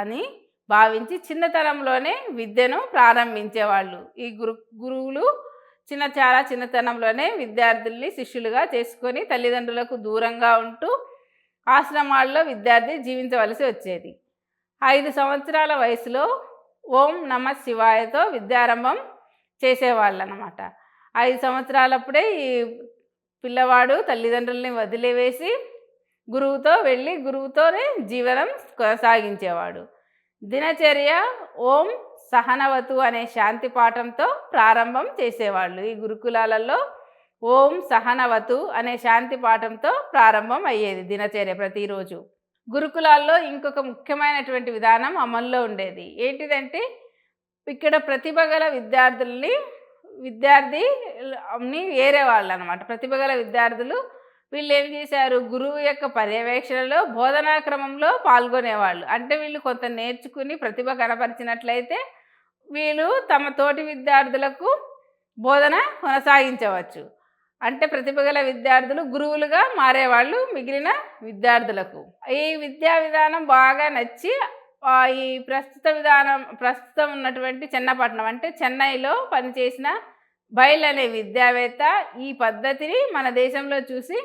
అని భావించి చిన్నతనంలోనే విద్యను ప్రారంభించేవాళ్ళు. ఈ గురువులు చాలా చిన్నతనంలోనే విద్యార్థుల్ని శిష్యులుగా చేసుకొని తల్లిదండ్రులకు దూరంగా ఉంటూ ఆశ్రమాల్లో విద్యార్థి జీవించవలసి వచ్చేది. 5 సంవత్సరాల వయసులో ఓం నమ శివాయతో విద్యారంభం చేసేవాళ్ళనమాట. 5 సంవత్సరాలప్పుడే ఈ పిల్లవాడు తల్లిదండ్రుల్ని వదిలివేసి గురువుతో వెళ్ళి గురువుతోనే జీవనం కొనసాగించేవాడు. దినచర్య ఓం సహనవతు అనే శాంతి పాఠంతో ప్రారంభం చేసేవాళ్ళు. ఈ గురుకులాలలో ఓం సహనవతు అనే శాంతి పాఠంతో ప్రారంభం అయ్యేది దినచర్య ప్రతిరోజు. గురుకులాల్లో ఇంకొక ముఖ్యమైనటువంటి విధానం అమల్లో ఉండేది. ఏంటిదంటే ఇక్కడ ప్రతిభ గల విద్యార్థిని వేరే వాళ్ళు అనమాట. ప్రతిభ గల విద్యార్థులు వీళ్ళు ఏం చేశారు, గురువు యొక్క పర్యవేక్షణలో బోధనా క్రమంలో పాల్గొనేవాళ్ళు. అంటే వీళ్ళు కొంత నేర్చుకుని ప్రతిభ కనపరిచినట్లయితే వీళ్ళు తమ తోటి విద్యార్థులకు బోధన కొనసాగించవచ్చు. అంటే ప్రతిభ గల విద్యార్థులు గురువులుగా మారేవాళ్ళు మిగిలిన విద్యార్థులకు. ఈ విద్యా విధానం బాగా నచ్చి ఈ ప్రస్తుతం ఉన్నటువంటి చెన్నపట్నం అంటే చెన్నైలో పనిచేసిన బైల్ అనే విద్యావేత్త ఈ పద్ధతిని మన దేశంలో చూసి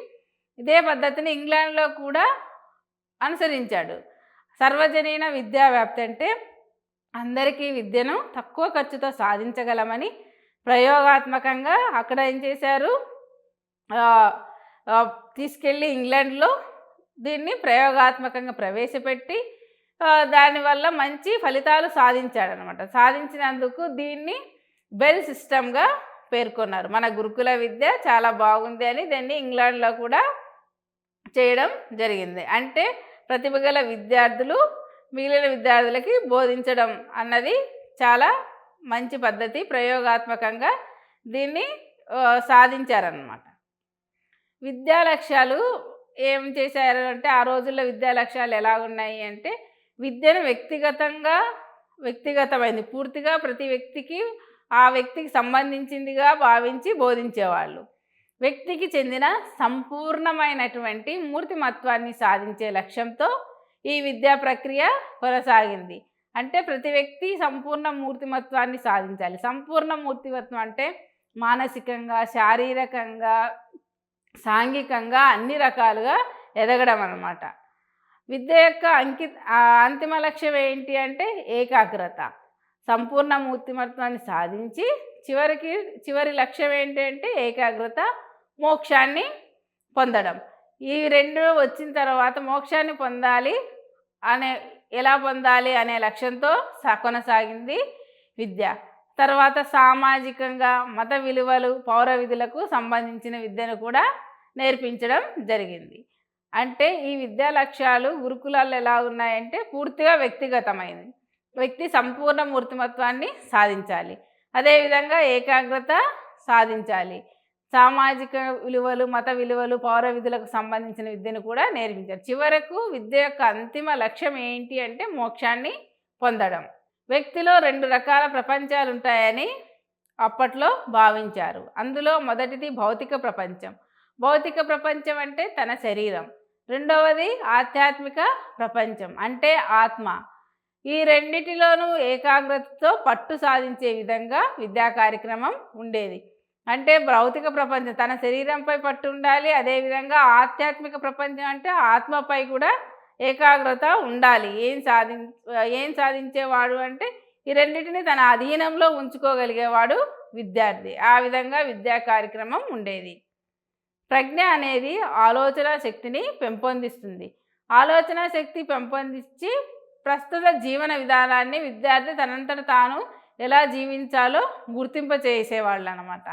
ఇదే పద్ధతిని ఇంగ్లాండ్లో కూడా అనుసరించాడు. సర్వజనీన విద్యా వ్యాప్తి అంటే అందరికీ విద్యను తక్కువ ఖర్చుతో సాధించగలమని ప్రయోగాత్మకంగా అక్కడ ఏం చేశారు, తీసుకెళ్ళి ఇంగ్లాండ్లో దీన్ని ప్రయోగాత్మకంగా ప్రవేశపెట్టి దానివల్ల మంచి ఫలితాలు సాధించాడనమాట. సాధించినందుకు దీన్ని బెల్ సిస్టమ్గా పేర్కొన్నారు. మన గురుకుల విద్య చాలా బాగుంది అని దాన్ని ఇంగ్లాండ్లో కూడా చేయడం జరిగింది. అంటే ప్రతిభ గల విద్యార్థులు మిగిలిన విద్యార్థులకి బోధించడం అన్నది చాలా మంచి పద్ధతి. ప్రయోగాత్మకంగా దీన్ని సాధించారన్నమాట. విద్యా లక్ష్యాలు ఏం చేశారు అంటే ఆ రోజుల్లో విద్యా లక్ష్యాలు ఎలా ఉన్నాయి అంటే విద్యను వ్యక్తిగతమైంది, పూర్తిగా ప్రతి వ్యక్తికి ఆ వ్యక్తికి సంబంధించిందిగా భావించి బోధించేవాళ్ళు. వ్యక్తికి చెందిన సంపూర్ణమైనటువంటి మూర్తిమత్వాన్ని సాధించే లక్ష్యంతో ఈ విద్యా ప్రక్రియ కొనసాగింది. అంటే ప్రతి వ్యక్తి సంపూర్ణ మూర్తిమత్వాన్ని సాధించాలి. సంపూర్ణ మూర్తిమత్వం అంటే మానసికంగా, శారీరకంగా, సాంఘికంగా అన్ని రకాలుగా ఎదగడం అన్నమాట. విద్య యొక్క అంతిమ లక్ష్యం ఏంటి అంటే ఏకాగ్రత. సంపూర్ణ మూర్తిమత్వాన్ని సాధించి చివరి లక్ష్యం ఏంటి అంటే ఏకాగ్రత, మోక్షాన్ని పొందడం. ఈ రెండు వచ్చిన తర్వాత మోక్షాన్ని ఎలా పొందాలి అనే లక్ష్యంతో కొనసాగింది విద్య. తర్వాత సామాజికంగా మత విలువలు, పౌర విధులకు సంబంధించిన విద్యను కూడా నేర్పించడం జరిగింది. అంటే ఈ విద్యా లక్ష్యాలు గురుకులాల్లో ఎలా ఉన్నాయంటే పూర్తిగా వ్యక్తిగతమైనది. వ్యక్తి సంపూర్ణ మూర్తిమత్వాన్ని సాధించాలి, అదేవిధంగా ఏకాగ్రత సాధించాలి, సామాజిక విలువలు, మత విలువలు, పౌర విధులకు సంబంధించిన విద్యను కూడా నేర్పించారు. చివరకు విద్య యొక్క అంతిమ లక్ష్యం ఏంటి అంటే మోక్షాన్ని పొందడం. వ్యక్తిలో 2 రకాల ప్రపంచాలు ఉంటాయని అప్పట్లో భావించారు. అందులో మొదటిది భౌతిక ప్రపంచం. భౌతిక ప్రపంచం అంటే తన శరీరం. రెండవది ఆధ్యాత్మిక ప్రపంచం అంటే ఆత్మ. ఈ రెండిటిలోనూ ఏకాగ్రతతో పట్టు సాధించే విధంగా విద్యా కార్యక్రమం ఉండేది. అంటే భౌతిక ప్రపంచం తన శరీరంపై పట్టు ఉండాలి, అదేవిధంగా ఆధ్యాత్మిక ప్రపంచం అంటే ఆత్మపై కూడా ఏకాగ్రత ఉండాలి. ఏం సాధించేవాడు అంటే ఈ రెండింటిని తన అధీనంలో ఉంచుకోగలిగేవాడు విద్యార్థి. ఆ విధంగా విద్యా కార్యక్రమం ఉండేది. ప్రజ్ఞ అనేది ఆలోచన శక్తిని పెంపొందిస్తుంది. ఆలోచన శక్తి పెంపొందించి ప్రస్తుత జీవన విధానాన్ని విద్యార్థి తనంతట తాను ఎలా జీవించాలో గుర్తింపచేసేవాళ్ళు అన్నమాట.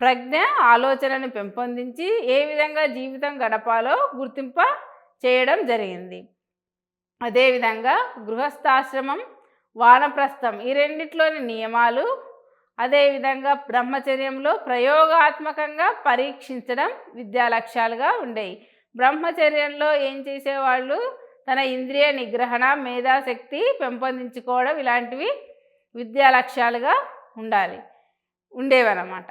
ప్రజ్ఞ ఆలోచనను పెంపొందించి ఏ విధంగా జీవితం గడపాలో గుర్తింప చేయడం జరిగింది. అదేవిధంగా గృహస్థాశ్రమం, వానప్రస్థం ఈ రెండిట్లోని నియమాలు, అదేవిధంగా బ్రహ్మచర్యంలో ప్రయోగాత్మకంగా పరీక్షించడం విద్యా లక్ష్యాలుగా ఉండేవి. బ్రహ్మచర్యంలో ఏం చేసేవాళ్ళు, తన ఇంద్రియ నిగ్రహణ, మేధాశక్తి పెంపొందించుకోవడం ఇలాంటివి విద్యా లక్ష్యాలుగా ఉండేవన్నమాట.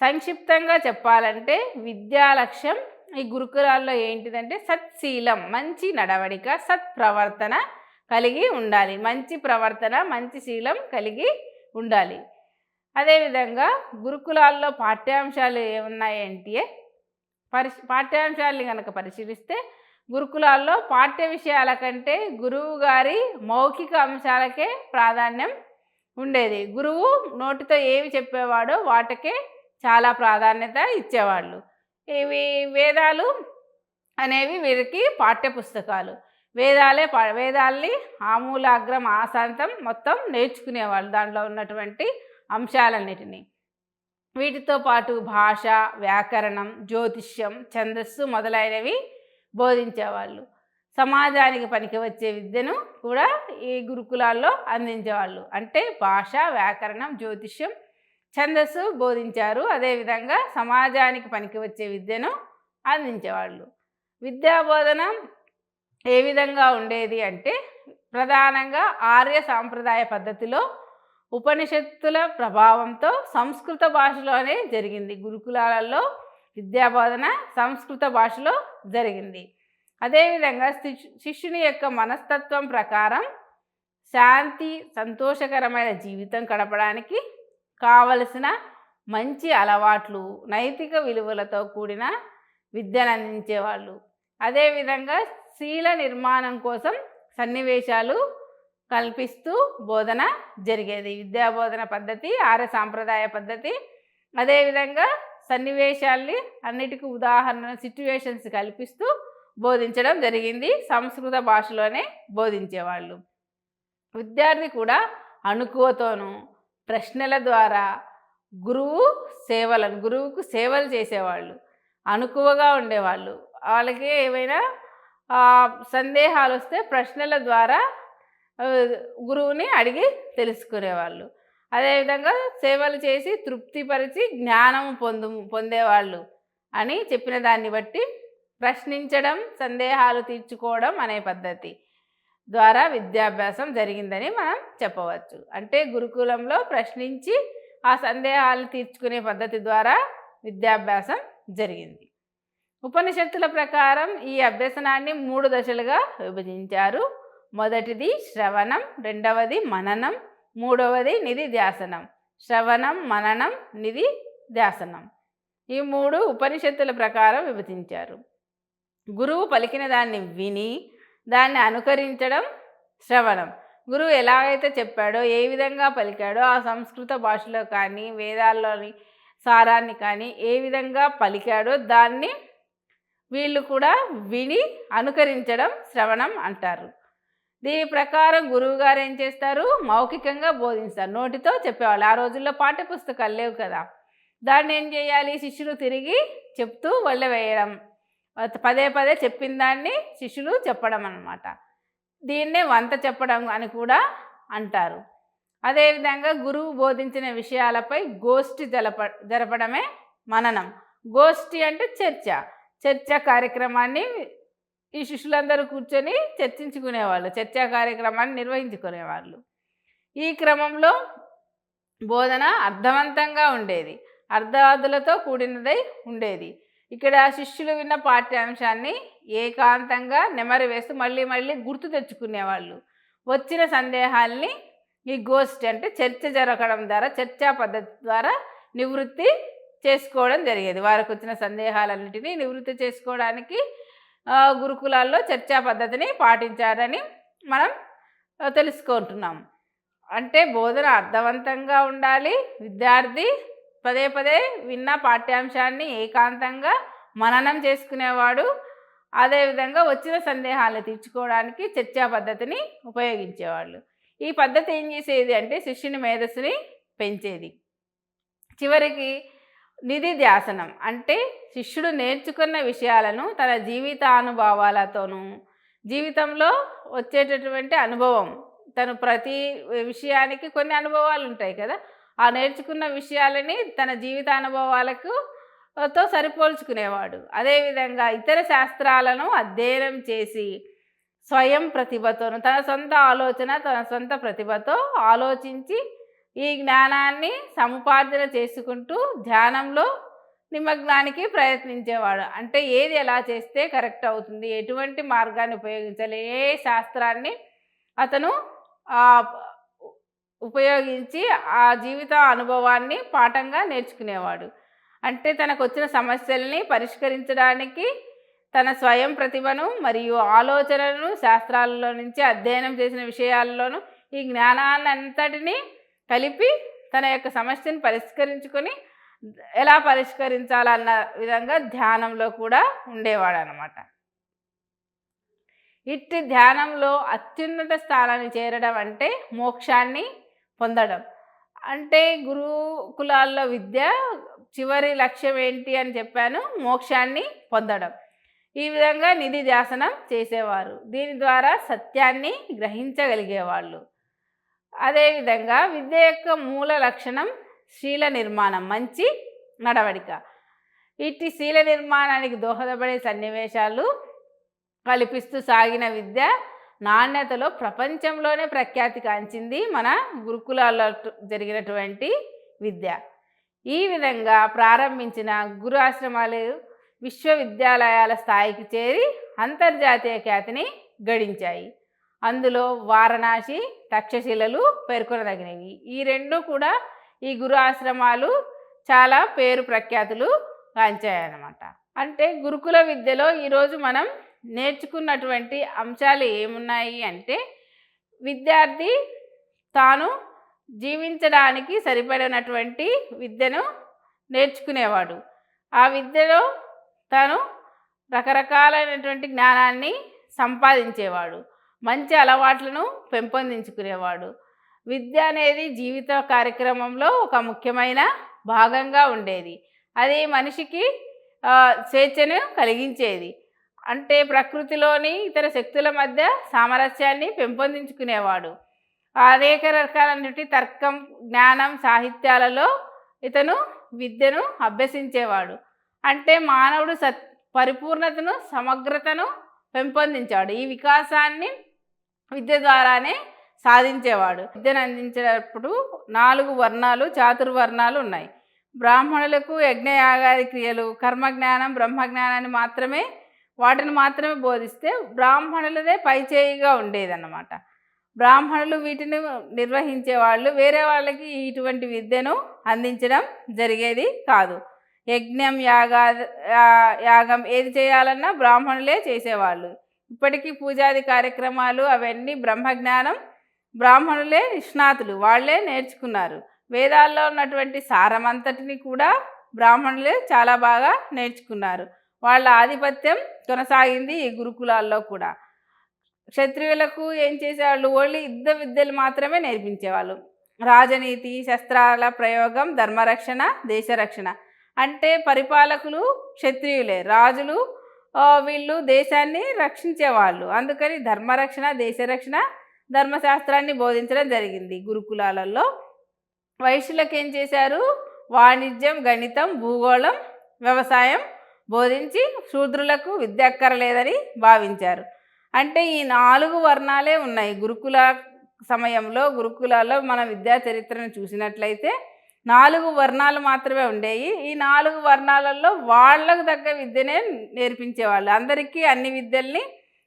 సంక్షిప్తంగా చెప్పాలంటే విద్యా లక్ష్యం ఈ గురుకులాల్లో ఏంటిదంటే సత్శీలం, మంచి నడవడిక, సత్ప్రవర్తన కలిగి ఉండాలి. మంచి ప్రవర్తన, మంచి శీలం కలిగి ఉండాలి. అదేవిధంగా గురుకులాల్లో పాఠ్యాంశాలు ఏమున్నాయంటే పాఠ్యాంశాలని కనుక పరిశీలిస్తే గురుకులాల్లో పాఠ్య విషయాల కంటే గురువు గారి మౌఖిక అంశాలకే ప్రాధాన్యం ఉండేది. గురువు నోటితో ఏవి చెప్పేవాడో వాటికే చాలా ప్రాధాన్యత ఇచ్చేవాళ్ళు. ఇవి వేదాలు అనేవి వీరికి పాఠ్యపుస్తకాలు. వేదాల్ని ఆమూలాగ్రం ఆశాంతం మొత్తం నేర్చుకునేవాళ్ళు దాంట్లో ఉన్నటువంటి అంశాలన్నిటినీ. వీటితో పాటు భాష, వ్యాకరణం, జ్యోతిష్యం, ఛందస్సు మొదలైనవి బోధించేవాళ్ళు. సమాజానికి పనికి వచ్చే విద్యను కూడా ఈ గురుకులాల్లో అందించేవాళ్ళు. అంటే భాష, వ్యాకరణం, జ్యోతిష్యం, ఛందస్సు బోధించారు. అదేవిధంగా సమాజానికి పనికి వచ్చే విద్యను అందించేవాళ్ళు. విద్యాబోధన ఏ విధంగా ఉండేది అంటే ప్రధానంగా ఆర్య సాంప్రదాయ పద్ధతిలో ఉపనిషత్తుల ప్రభావంతో సంస్కృత భాషలోనే జరిగింది. గురుకులాలలో విద్యాబోధన సంస్కృత భాషలో జరిగింది. అదేవిధంగా శిష్యుని యొక్క మనస్తత్వం ప్రకారం శాంతి, సంతోషకరమైన జీవితం గడపడానికి కావలసిన మంచి అలవాట్లు, నైతిక విలువలతో కూడిన విద్యను అందించేవాళ్ళు. అదేవిధంగా శీల నిర్మాణం కోసం సన్నివేశాలు కల్పిస్తూ బోధన జరిగేది. విద్యాబోధన పద్ధతి ఆర్య సాంప్రదాయ పద్ధతి. అదేవిధంగా సన్నివేశాల్ని అన్నిటికీ ఉదాహరణ సిట్యువేషన్స్ కల్పిస్తూ బోధించడం జరిగింది. సంస్కృత భాషలోనే బోధించేవాళ్ళు. విద్యార్థి కూడా అణుకువతోనూ ప్రశ్నల ద్వారా గురువుకు సేవలు చేసేవాళ్ళు. అణుకువగా ఉండేవాళ్ళు. వాళ్ళకి ఏమైనా సందేహాలు వస్తే ప్రశ్నల ద్వారా గురువుని అడిగి తెలుసుకునేవాళ్ళు. అదేవిధంగా సేవలు చేసి తృప్తిపరిచి జ్ఞానం పొందేవాళ్ళు అని చెప్పిన దాన్ని బట్టి ప్రశ్నించడం, సందేహాలు తీర్చుకోవడం అనే పద్ధతి ద్వారా విద్యాభ్యాసం జరిగిందని మనం చెప్పవచ్చు. అంటే గురుకులంలో ప్రశ్నించి ఆ సందేహాలు తీర్చుకునే పద్ధతి ద్వారా విద్యాభ్యాసం జరిగింది. ఉపనిషత్తుల ప్రకారం ఈ అభ్యసనాన్ని 3 దశలుగా విభజించారు. మొదటిది శ్రవణం, రెండవది మననం, మూడవది నిధిధ్యాసనం. శ్రవణం, మననం, నిధిధ్యాసనం ఈ 3 ఉపనిషత్తుల ప్రకారం విభజించారు. గురువు పలికిన దాన్ని విని దాన్ని అనుకరించడం శ్రవణం. గురువు ఎలాగైతే చెప్పాడో, ఏ విధంగా పలికాడో ఆ సంస్కృత భాషలో కానీ వేదాల్లోని సారాన్ని కానీ ఏ విధంగా పలికాడో దాన్ని వీళ్ళు కూడా విని అనుకరించడం శ్రవణం అంటారు. దీని ప్రకారం గురువుగారు ఏం చేస్తారు? మౌఖికంగా బోధిస్తారు. నోటితో చెప్పేవాళ్ళు. ఆ రోజుల్లో పాఠ్యపుస్తకాలు లేవు కదా. దాన్ని ఏం చేయాలి? శిష్యులు తిరిగి చెప్తూ వేయడం, పదే పదే చెప్పిన దాన్ని శిష్యులు చెప్పడం అన్నమాట. దీన్నే వంత చెప్పడం అని కూడా అంటారు. అదేవిధంగా గురువు బోధించిన విషయాలపై గోష్ఠి జరపడమే మననం. గోష్ఠి అంటే చర్చ కార్యక్రమాన్ని ఈ శిష్యులందరూ కూర్చొని చర్చించుకునేవాళ్ళు. చర్చా కార్యక్రమాన్ని నిర్వహించుకునేవాళ్ళు. ఈ క్రమంలో బోధన అర్థవంతంగా ఉండేది, అర్థాదులతో కూడినదై ఉండేది. ఇక్కడ శిష్యులు విన్న పాఠ్యాంశాన్ని ఏకాంతంగా నెమరు వేస్తూ మళ్ళీ మళ్ళీ గుర్తు తెచ్చుకునేవాళ్ళు. వచ్చిన సందేహాల్ని ఈ గోష్ఠి అంటే చర్చ జరగడం ద్వారా, చర్చా పద్ధతి ద్వారా నివృత్తి చేసుకోవడం జరిగేది. వారికి వచ్చిన సందేహాలన్నిటినీ నివృత్తి చేసుకోవడానికి గురుకులాల్లో చర్చా పద్ధతిని పాటించారని మనం తెలుసుకుంటున్నాం. అంటే బోధన అర్థవంతంగా ఉండాలి. విద్యార్థి పదే పదే విన్న పాఠ్యాంశాన్ని ఏకాంతంగా మననం చేసుకునేవాడు. అదేవిధంగా వచ్చిన సందేహాలను తీర్చుకోవడానికి చర్చా పద్ధతిని ఉపయోగించేవాళ్ళు. ఈ పద్ధతి ఏం చేసేది అంటే శిష్యుని మేధస్సుని పెంచేది. చివరికి నిధిధ్యాసనం అంటే శిష్యుడు నేర్చుకున్న విషయాలను తన జీవితానుభవాలతోనూ, జీవితంలో వచ్చేటటువంటి అనుభవం, తను ప్రతి విషయానికి కొన్ని అనుభవాలు ఉంటాయి కదా, ఆ నేర్చుకున్న విషయాలని తన జీవితానుభవాలకు సరిపోల్చుకునేవాడు. అదేవిధంగా ఇతర శాస్త్రాలను అధ్యయనం చేసి స్వయం ప్రతిభతోను తన సొంత ఆలోచన, తన సొంత ప్రతిభతో ఆలోచించి ఈ జ్ఞానాన్ని సముపార్జన చేసుకుంటూ ధ్యానంలో నిమగ్నానికి ప్రయత్నించేవాడు. అంటే ఏది ఎలా చేస్తే కరెక్ట్ అవుతుంది, ఎటువంటి మార్గాన్ని ఉపయోగించాలి, ఏ శాస్త్రాన్ని అతను ఉపయోగించి ఆ జీవిత అనుభవాన్ని పాఠంగా నేర్చుకునేవాడు. అంటే తనకు వచ్చిన సమస్యల్ని పరిష్కరించడానికి తన స్వయం ప్రతిభను మరియు ఆలోచనలను శాస్త్రాలలో నుంచి అధ్యయనం చేసిన విషయాల్లోనూ ఈ జ్ఞానాన్ని అంతటినీ కలిపి తన యొక్క సమస్యను పరిష్కరించుకొని ఎలా పరిష్కరించాలన్న విధంగా ధ్యానంలో కూడా ఉండేవాడు అన్నమాట. ఇట్టి ధ్యానంలో అత్యున్నత స్థానాన్ని చేరడం అంటే మోక్షాన్ని పొందడం. అంటే గురుకులాల్లో విద్య చివరి లక్ష్యం ఏంటి అని చెప్పాను, మోక్షాన్ని పొందడం. ఈ విధంగా నిధి ధ్యాసనం చేసేవారు. దీని ద్వారా సత్యాన్ని గ్రహించగలిగేవాళ్ళు. అదేవిధంగా విద్య యొక్క మూల లక్షణం శీల నిర్మాణం, మంచి నడవడిక. ఇట్టి శీల నిర్మాణానికి దోహదపడే సన్నివేశాలు కల్పిస్తూ సాగిన విద్య నాణ్యతలో ప్రపంచంలోనే ప్రఖ్యాతి కాంచింది మన గురుకులాల్లో జరిగినటువంటి విద్య. ఈ విధంగా ప్రారంభించిన గురు ఆశ్రమాలు విశ్వవిద్యాలయాల స్థాయికి చేరి అంతర్జాతీయ ఖ్యాతిని గడించాయి. అందులో వారణాసి, తక్షశిలలు పేర్కొనదగినవి. ఈ రెండు కూడా ఈ గురు ఆశ్రమాలు చాలా పేరు ప్రఖ్యాతులు గాంచాయన్నమాట. అంటే గురుకుల విద్యలో ఈరోజు మనం నేర్చుకున్నటువంటి అంశాలు ఏమున్నాయి అంటే, విద్యార్థి తాను జీవించడానికి సరిపడినటువంటి విద్యను నేర్చుకునేవాడు. ఆ విద్యలో తాను రకరకాలైనటువంటి జ్ఞానాన్ని సంపాదించేవాడు, మంచి అలవాట్లను పెంపొందించుకునేవాడు. విద్య అనేది జీవిత కార్యక్రమంలో ఒక ముఖ్యమైన భాగంగా ఉండేది. అది మనిషికి స్వేచ్ఛను కలిగించేది. అంటే ప్రకృతిలోని ఇతర శక్తుల మధ్య సామరస్యాన్ని పెంపొందించుకునేవాడు. అనేక రకాలైనటువంటి తర్కం, జ్ఞానం, సాహిత్యాలలో ఇతను విద్యను అభ్యసించేవాడు. అంటే మానవుడు పరిపూర్ణతను, సమగ్రతను పెంపొందించాడు. ఈ వికాసాన్ని విద్య ద్వారానే సాధించేవాడు. విద్యను అందించేటప్పుడు 4 వర్ణాలు, చాతుర్వర్ణాలు ఉన్నాయి. బ్రాహ్మణులకు యజ్ఞయాగాది క్రియలు, కర్మజ్ఞానం, బ్రహ్మజ్ఞానాన్ని వాటిని మాత్రమే బోధిస్తే బ్రాహ్మణులదే పైచేయిగా ఉండేదన్నమాట. బ్రాహ్మణులు వీటిని నిర్వహించేవాళ్ళు, వేరే వాళ్ళకి ఇటువంటి విద్యను అందించడం జరిగేది కాదు. యజ్ఞం, యాగం ఏది చేయాలన్నా బ్రాహ్మణులే చేసేవాళ్ళు. ఇప్పటికీ పూజాది కార్యక్రమాలు అవన్నీ బ్రహ్మజ్ఞానం బ్రాహ్మణులే నిష్ణాతులు, వాళ్ళే నేర్చుకున్నారు. వేదాల్లో ఉన్నటువంటి సారమంతటిని కూడా బ్రాహ్మణులే చాలా బాగా నేర్చుకున్నారు. వాళ్ళ ఆధిపత్యం కొనసాగింది ఈ గురుకులాల్లో కూడా. క్షత్రియులకు ఏం చేసేవాళ్ళు, ఓన్లీ యుద్ధ విద్యలు మాత్రమే నేర్పించేవాళ్ళు. రాజనీతి, శస్త్రాల ప్రయోగం, ధర్మరక్షణ, దేశరక్షణ. అంటే పరిపాలకులు క్షత్రియులే, రాజులు వీళ్ళు దేశాన్ని రక్షించేవాళ్ళు. అందుకని ధర్మరక్షణ, దేశరక్షణ, ధర్మశాస్త్రాన్ని బోధించడం జరిగింది గురుకులాలలో. వైశ్యులకు ఏం చేశారు, వాణిజ్యం, గణితం, భూగోళం, వ్యవసాయం బోధించి శూద్రులకు విద్య అక్కరలేదని భావించారు. అంటే ఈ 4 వర్ణాలే ఉన్నాయి గురుకుల సమయంలో. గురుకులాల్లో మన విద్యా చరిత్రను చూసినట్లయితే 4 వర్ణాలు మాత్రమే ఉండేవి. ఈ 4 వర్ణాలలో వాళ్ళకు తగ్గ విద్యనే నేర్పించేవాళ్ళు. అందరికీ అన్ని విద్యల్ని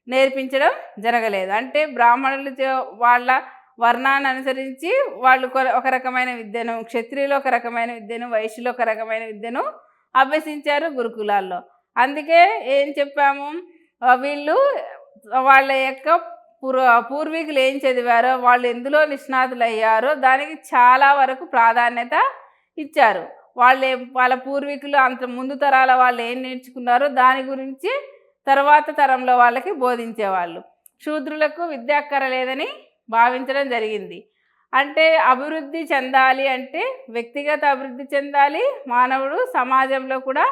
నేర్పించడం జరగలేదు. అంటే బ్రాహ్మణులు వాళ్ళ వర్ణాన్ని అనుసరించి వాళ్ళు ఒక రకమైన విద్యను, క్షత్రియులు ఒక రకమైన విద్యను, వైశ్యులు ఒక రకమైన విద్యను అభ్యసించారు గురుకులాల్లో. అందుకే ఏం చెప్పాము, వీళ్ళు వాళ్ళ యొక్క పూర్వీకులు ఏం చదివారో, వాళ్ళు ఎందులో నిష్ణాతులు అయ్యారో దానికి చాలా వరకు ప్రాధాన్యత ఇచ్చారు. వాళ్ళ పూర్వీకులు అంత ముందు తరాల వాళ్ళు ఏం నేర్చుకున్నారో దాని గురించి తర్వాత తరంలో వాళ్ళకి బోధించేవాళ్ళు. శూద్రులకు విద్య అక్కరలేదని భావించడం జరిగింది. అంటే అభివృద్ధి చెందాలి అంటే వ్యక్తిగత అభివృద్ధి చెందాలి, మానవుడు సమాజంలో కూడా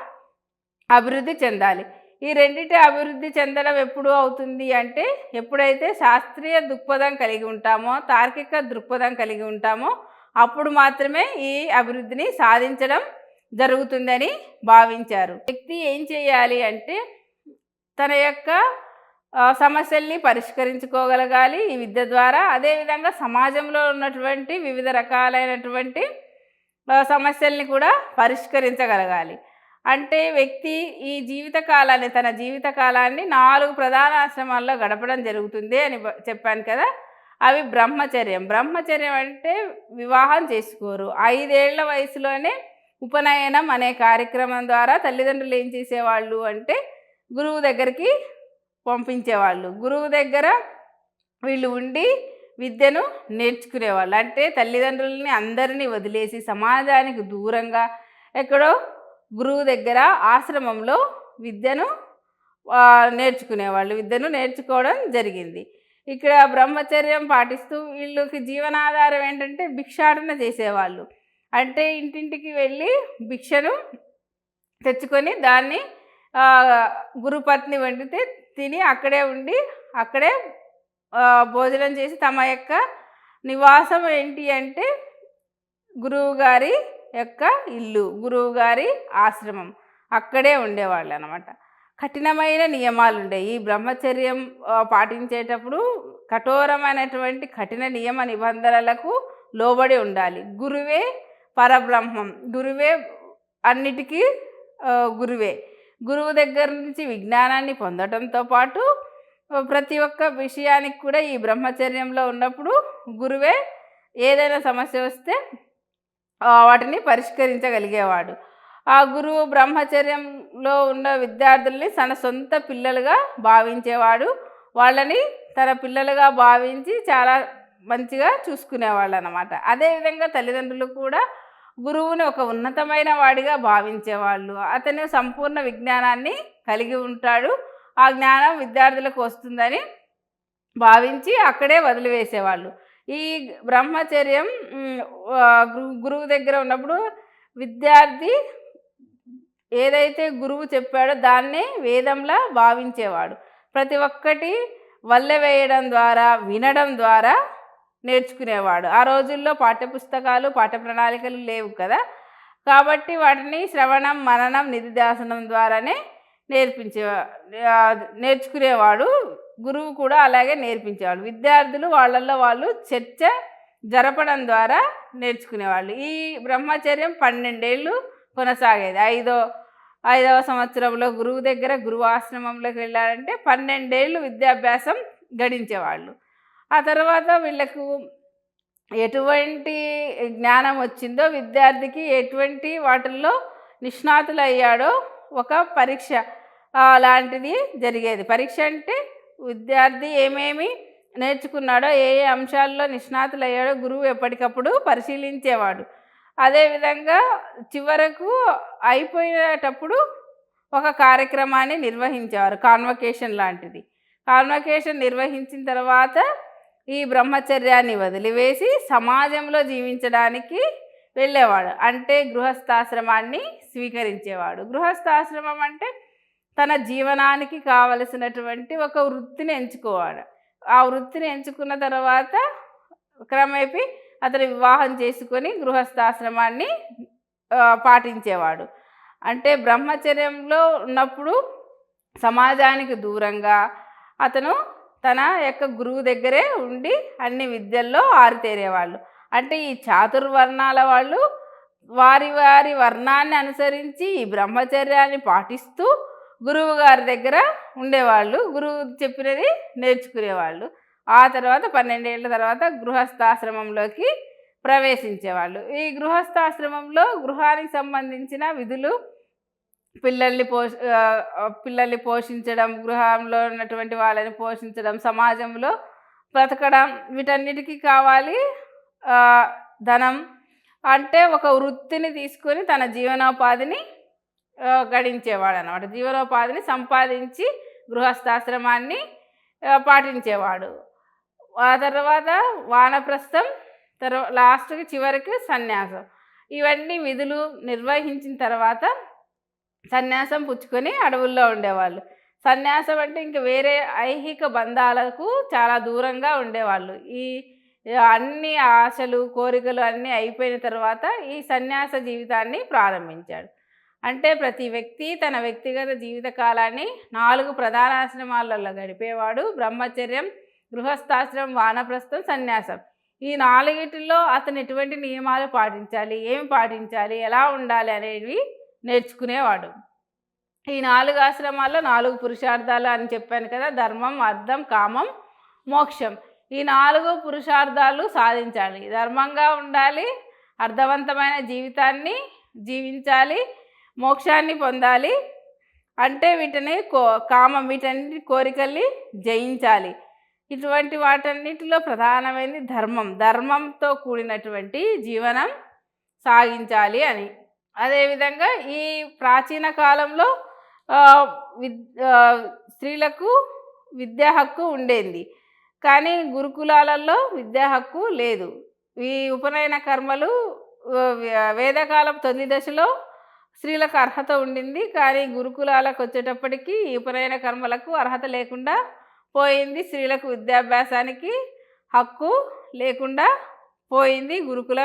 అభివృద్ధి చెందాలి. ఈ రెండిటి అభివృద్ధి చెందడం ఎప్పుడు అవుతుంది అంటే, ఎప్పుడైతే శాస్త్రీయ దృక్పథం కలిగి ఉంటామో, తార్కిక దృక్పథం కలిగి ఉంటామో అప్పుడు మాత్రమే ఈ అభివృద్ధిని సాధించడం జరుగుతుందని భావించారు. వ్యక్తి ఏం చేయాలి అంటే, తన యొక్క సమస్యల్ని పరిష్కరించుకోగలగాలి ఈ విద్య ద్వారా. అదేవిధంగా సమాజంలో ఉన్నటువంటి వివిధ రకాలైనటువంటి సమస్యల్ని కూడా పరిష్కరించగలగాలి. అంటే వ్యక్తి ఈ తన జీవిత కాలాన్ని 4 ప్రధాన ఆశ్రమాల్లో గడపడం జరుగుతుంది అని చెప్పాను కదా. అవి బ్రహ్మచర్యం. బ్రహ్మచర్యం అంటే వివాహం చేసుకోరు. 5 ఏళ్ల వయసులోనే ఉపనయనం అనే కార్యక్రమం ద్వారా తల్లిదండ్రులు ఏం చేసేవాళ్ళు అంటే గురువు దగ్గరికి పంపించేవాళ్ళు. గురువు దగ్గర వీళ్ళు ఉండి విద్యను నేర్చుకునేవాళ్ళు. అంటే తల్లిదండ్రులని అందరినీ వదిలేసి సమాజానికి దూరంగా ఎక్కడో గురువు దగ్గర ఆశ్రమంలో విద్యను నేర్చుకునేవాళ్ళు. విద్యను నేర్చుకోవడం జరిగింది. ఇక్కడ బ్రహ్మచర్యం పాటిస్తూ వీళ్ళకి జీవనాధారం ఏంటంటే భిక్షాటన చేసేవాళ్ళు. అంటే ఇంటింటికి వెళ్ళి భిక్షను తెచ్చుకొని దాన్ని గురుపత్ని వండితే తిని అక్కడే ఉండి అక్కడే భోజనం చేసి తమ యొక్క నివాసం ఏంటి అంటే గురువుగారి యొక్క ఇల్లు, గురువుగారి ఆశ్రమం, అక్కడే ఉండేవాళ్ళు అన్నమాట. కఠినమైన నియమాలు ఉండేవి. ఈ బ్రహ్మచర్యం పాటించేటప్పుడు కఠోరమైనటువంటి కఠిన నియమ నిబంధనలకు లోబడి ఉండాలి. గురువే పరబ్రహ్మం, గురువే అన్నిటికీ గురువే. గురువు దగ్గర నుంచి విజ్ఞానాన్ని పొందడంతో పాటు ప్రతి ఒక్క విషయానికి కూడా ఈ బ్రహ్మచర్యంలో ఉన్నప్పుడు గురువే ఏదైనా సమస్య వస్తే వాటిని పరిష్కరించగలిగేవాడు. ఆ గురువు బ్రహ్మచర్యంలో ఉన్న విద్యార్థుల్ని తన సొంత పిల్లలుగా భావించేవాడు. వాళ్ళని తన పిల్లలుగా భావించి చాలా మంచిగా చూసుకునేవాళ్ళు అన్నమాట. అదేవిధంగా తల్లిదండ్రులు కూడా గురువుని ఒక ఉన్నతమైన వాడిగా భావించేవాళ్ళు. అతను సంపూర్ణ విజ్ఞానాన్ని కలిగి ఉంటాడు, ఆ జ్ఞానం విద్యార్థులకు వస్తుందని భావించి అక్కడే వదిలివేసేవాళ్ళు. ఈ బ్రహ్మచర్యం గురువు దగ్గర ఉన్నప్పుడు విద్యార్థి ఏదైతే గురువు చెప్పాడో దాన్నే వేదంలా భావించేవాడు. ప్రతి ఒక్కటి వల్లె వేయడం ద్వారా, వినడం ద్వారా నేర్చుకునేవాడు. ఆ రోజుల్లో పాఠ్యపుస్తకాలు, పాఠ్య ప్రణాళికలు లేవు కదా. కాబట్టి వాటిని శ్రవణం, మననం, నిధిధ్యాసనం ద్వారానే నేర్చుకునేవాడు. గురువు కూడా అలాగే నేర్పించేవాడు. విద్యార్థులు వాళ్ళల్లో వాళ్ళు చర్చ జరపడం ద్వారా నేర్చుకునేవాళ్ళు. ఈ బ్రహ్మచర్యం 12 ఏళ్ళు కొనసాగేది. ఐదవ సంవత్సరంలో గురువు దగ్గర గురువు ఆశ్రమంలోకి వెళ్ళాలంటే 12 ఏళ్ళు విద్యాభ్యాసం గడించేవాళ్ళు. ఆ తర్వాత వీళ్ళకు ఎటువంటి జ్ఞానం వచ్చిందో, విద్యార్థికి ఎటువంటి వాటిల్లో నిష్ణాతులు అయ్యాడో ఒక పరీక్ష లాంటిది జరిగేది. పరీక్ష అంటే విద్యార్థి ఏమేమి నేర్చుకున్నాడో, ఏ ఏ అంశాల్లో నిష్ణాతులు అయ్యాడో గురువు ఎప్పటికప్పుడు పరిశీలించేవాడు. అదేవిధంగా చివరకు అయిపోయేటప్పుడు ఒక కార్యక్రమాన్ని నిర్వహించేవారు, కాన్వకేషన్ లాంటిది. కాన్వకేషన్ నిర్వహించిన తర్వాత ఈ బ్రహ్మచర్యాన్ని వదిలివేసి సమాజంలో జీవించడానికి వెళ్ళేవాడు. అంటే గృహస్థాశ్రమాన్ని స్వీకరించేవాడు. గృహస్థాశ్రమం అంటే తన జీవనానికి కావలసినటువంటి ఒక వృత్తిని ఎంచుకోవాడు. ఆ వృత్తిని ఎంచుకున్న తర్వాత క్రమేపీ అతను వివాహం చేసుకొని గృహస్థాశ్రమాన్ని పాటించేవాడు. అంటే బ్రహ్మచర్యంలో ఉన్నప్పుడు సమాజానికి దూరంగా అతను తన యొక్క గురువు దగ్గరే ఉండి అన్ని విద్యల్లో ఆరితేరేవాళ్ళు. అంటే ఈ చాతుర్వర్ణాల వాళ్ళు వారి వారి వర్ణాన్ని అనుసరించి ఈ బ్రహ్మచర్యాన్ని పాటిస్తూ గురువు గారి దగ్గర ఉండేవాళ్ళు. గురువు చెప్పినది నేర్చుకునేవాళ్ళు. ఆ తర్వాత 12 ఏళ్ళ తర్వాత గృహస్థాశ్రమంలోకి ప్రవేశించేవాళ్ళు. ఈ గృహస్థాశ్రమంలో గృహానికి సంబంధించిన విధులు, పిల్లల్ని పోషించడం, గృహంలో ఉన్నటువంటి వాళ్ళని పోషించడం, సమాజంలో బ్రతకడం, వీటన్నిటికీ కావాలి ధనం. అంటే ఒక వృత్తిని తీసుకొని తన జీవనోపాధిని గడించేవాడు అన్నమాట. జీవనోపాధిని సంపాదించి గృహస్థాశ్రమాన్ని పాటించేవాడు. ఆ తర్వాత వానప్రస్థం, లాస్ట్కి చివరికి సన్యాసం. ఇవన్నీ విధులు నిర్వహించిన తర్వాత సన్యాసం పుచ్చుకొని అడవుల్లో ఉండేవాళ్ళు. సన్యాసం అంటే ఇంక వేరే ఐహిక బంధాలకు చాలా దూరంగా ఉండేవాళ్ళు. ఈ అన్ని ఆశలు, కోరికలు అన్నీ అయిపోయిన తర్వాత ఈ సన్యాస జీవితాన్ని ప్రారంభించాడు. అంటే ప్రతి వ్యక్తి తన వ్యక్తిగత జీవిత కాలాన్ని 4 ప్రధాన ఆశ్రమాలలో గడిపేవాడు. బ్రహ్మచర్యం, గృహస్థాశ్రమం, వానప్రస్థం, సన్యాసం. ఈ 4టిలో అతను ఎటువంటి నియమాలు పాటించాలి, ఏమి పాటించాలి, ఎలా ఉండాలి అనేవి నేర్చుకునేవాడు. ఈ 4 ఆశ్రమాల్లో 4 పురుషార్థాలు అని చెప్పాను కదా, ధర్మం, అర్థం, కామం, మోక్షం. ఈ 4 పురుషార్థాలు సాధించాలి. ధర్మంగా ఉండాలి, అర్థవంతమైన జీవితాన్ని జీవించాలి, మోక్షాన్ని పొందాలి. అంటే వీటిని కామం, వీటన్నిటి కోరికల్ని జయించాలి. ఇటువంటి వాటన్నిటిలో ప్రధానమైనది ధర్మం. ధర్మంతో కూడినటువంటి జీవనం సాగించాలి అని. అదేవిధంగా ఈ ప్రాచీన కాలంలో స్త్రీలకు విద్యా హక్కు ఉండేది, కానీ గురుకులాలలో విద్యా హక్కు లేదు. ఈ ఉపనయన కర్మలు వేదకాలం తొలి దశలో స్త్రీలకు అర్హత ఉండింది, కానీ గురుకులాలకు వచ్చేటప్పటికి ఈ ఉపనయన కర్మలకు అర్హత లేకుండా పోయింది. స్త్రీలకు విద్యాభ్యాసానికి హక్కు లేకుండా పోయింది గురుకుల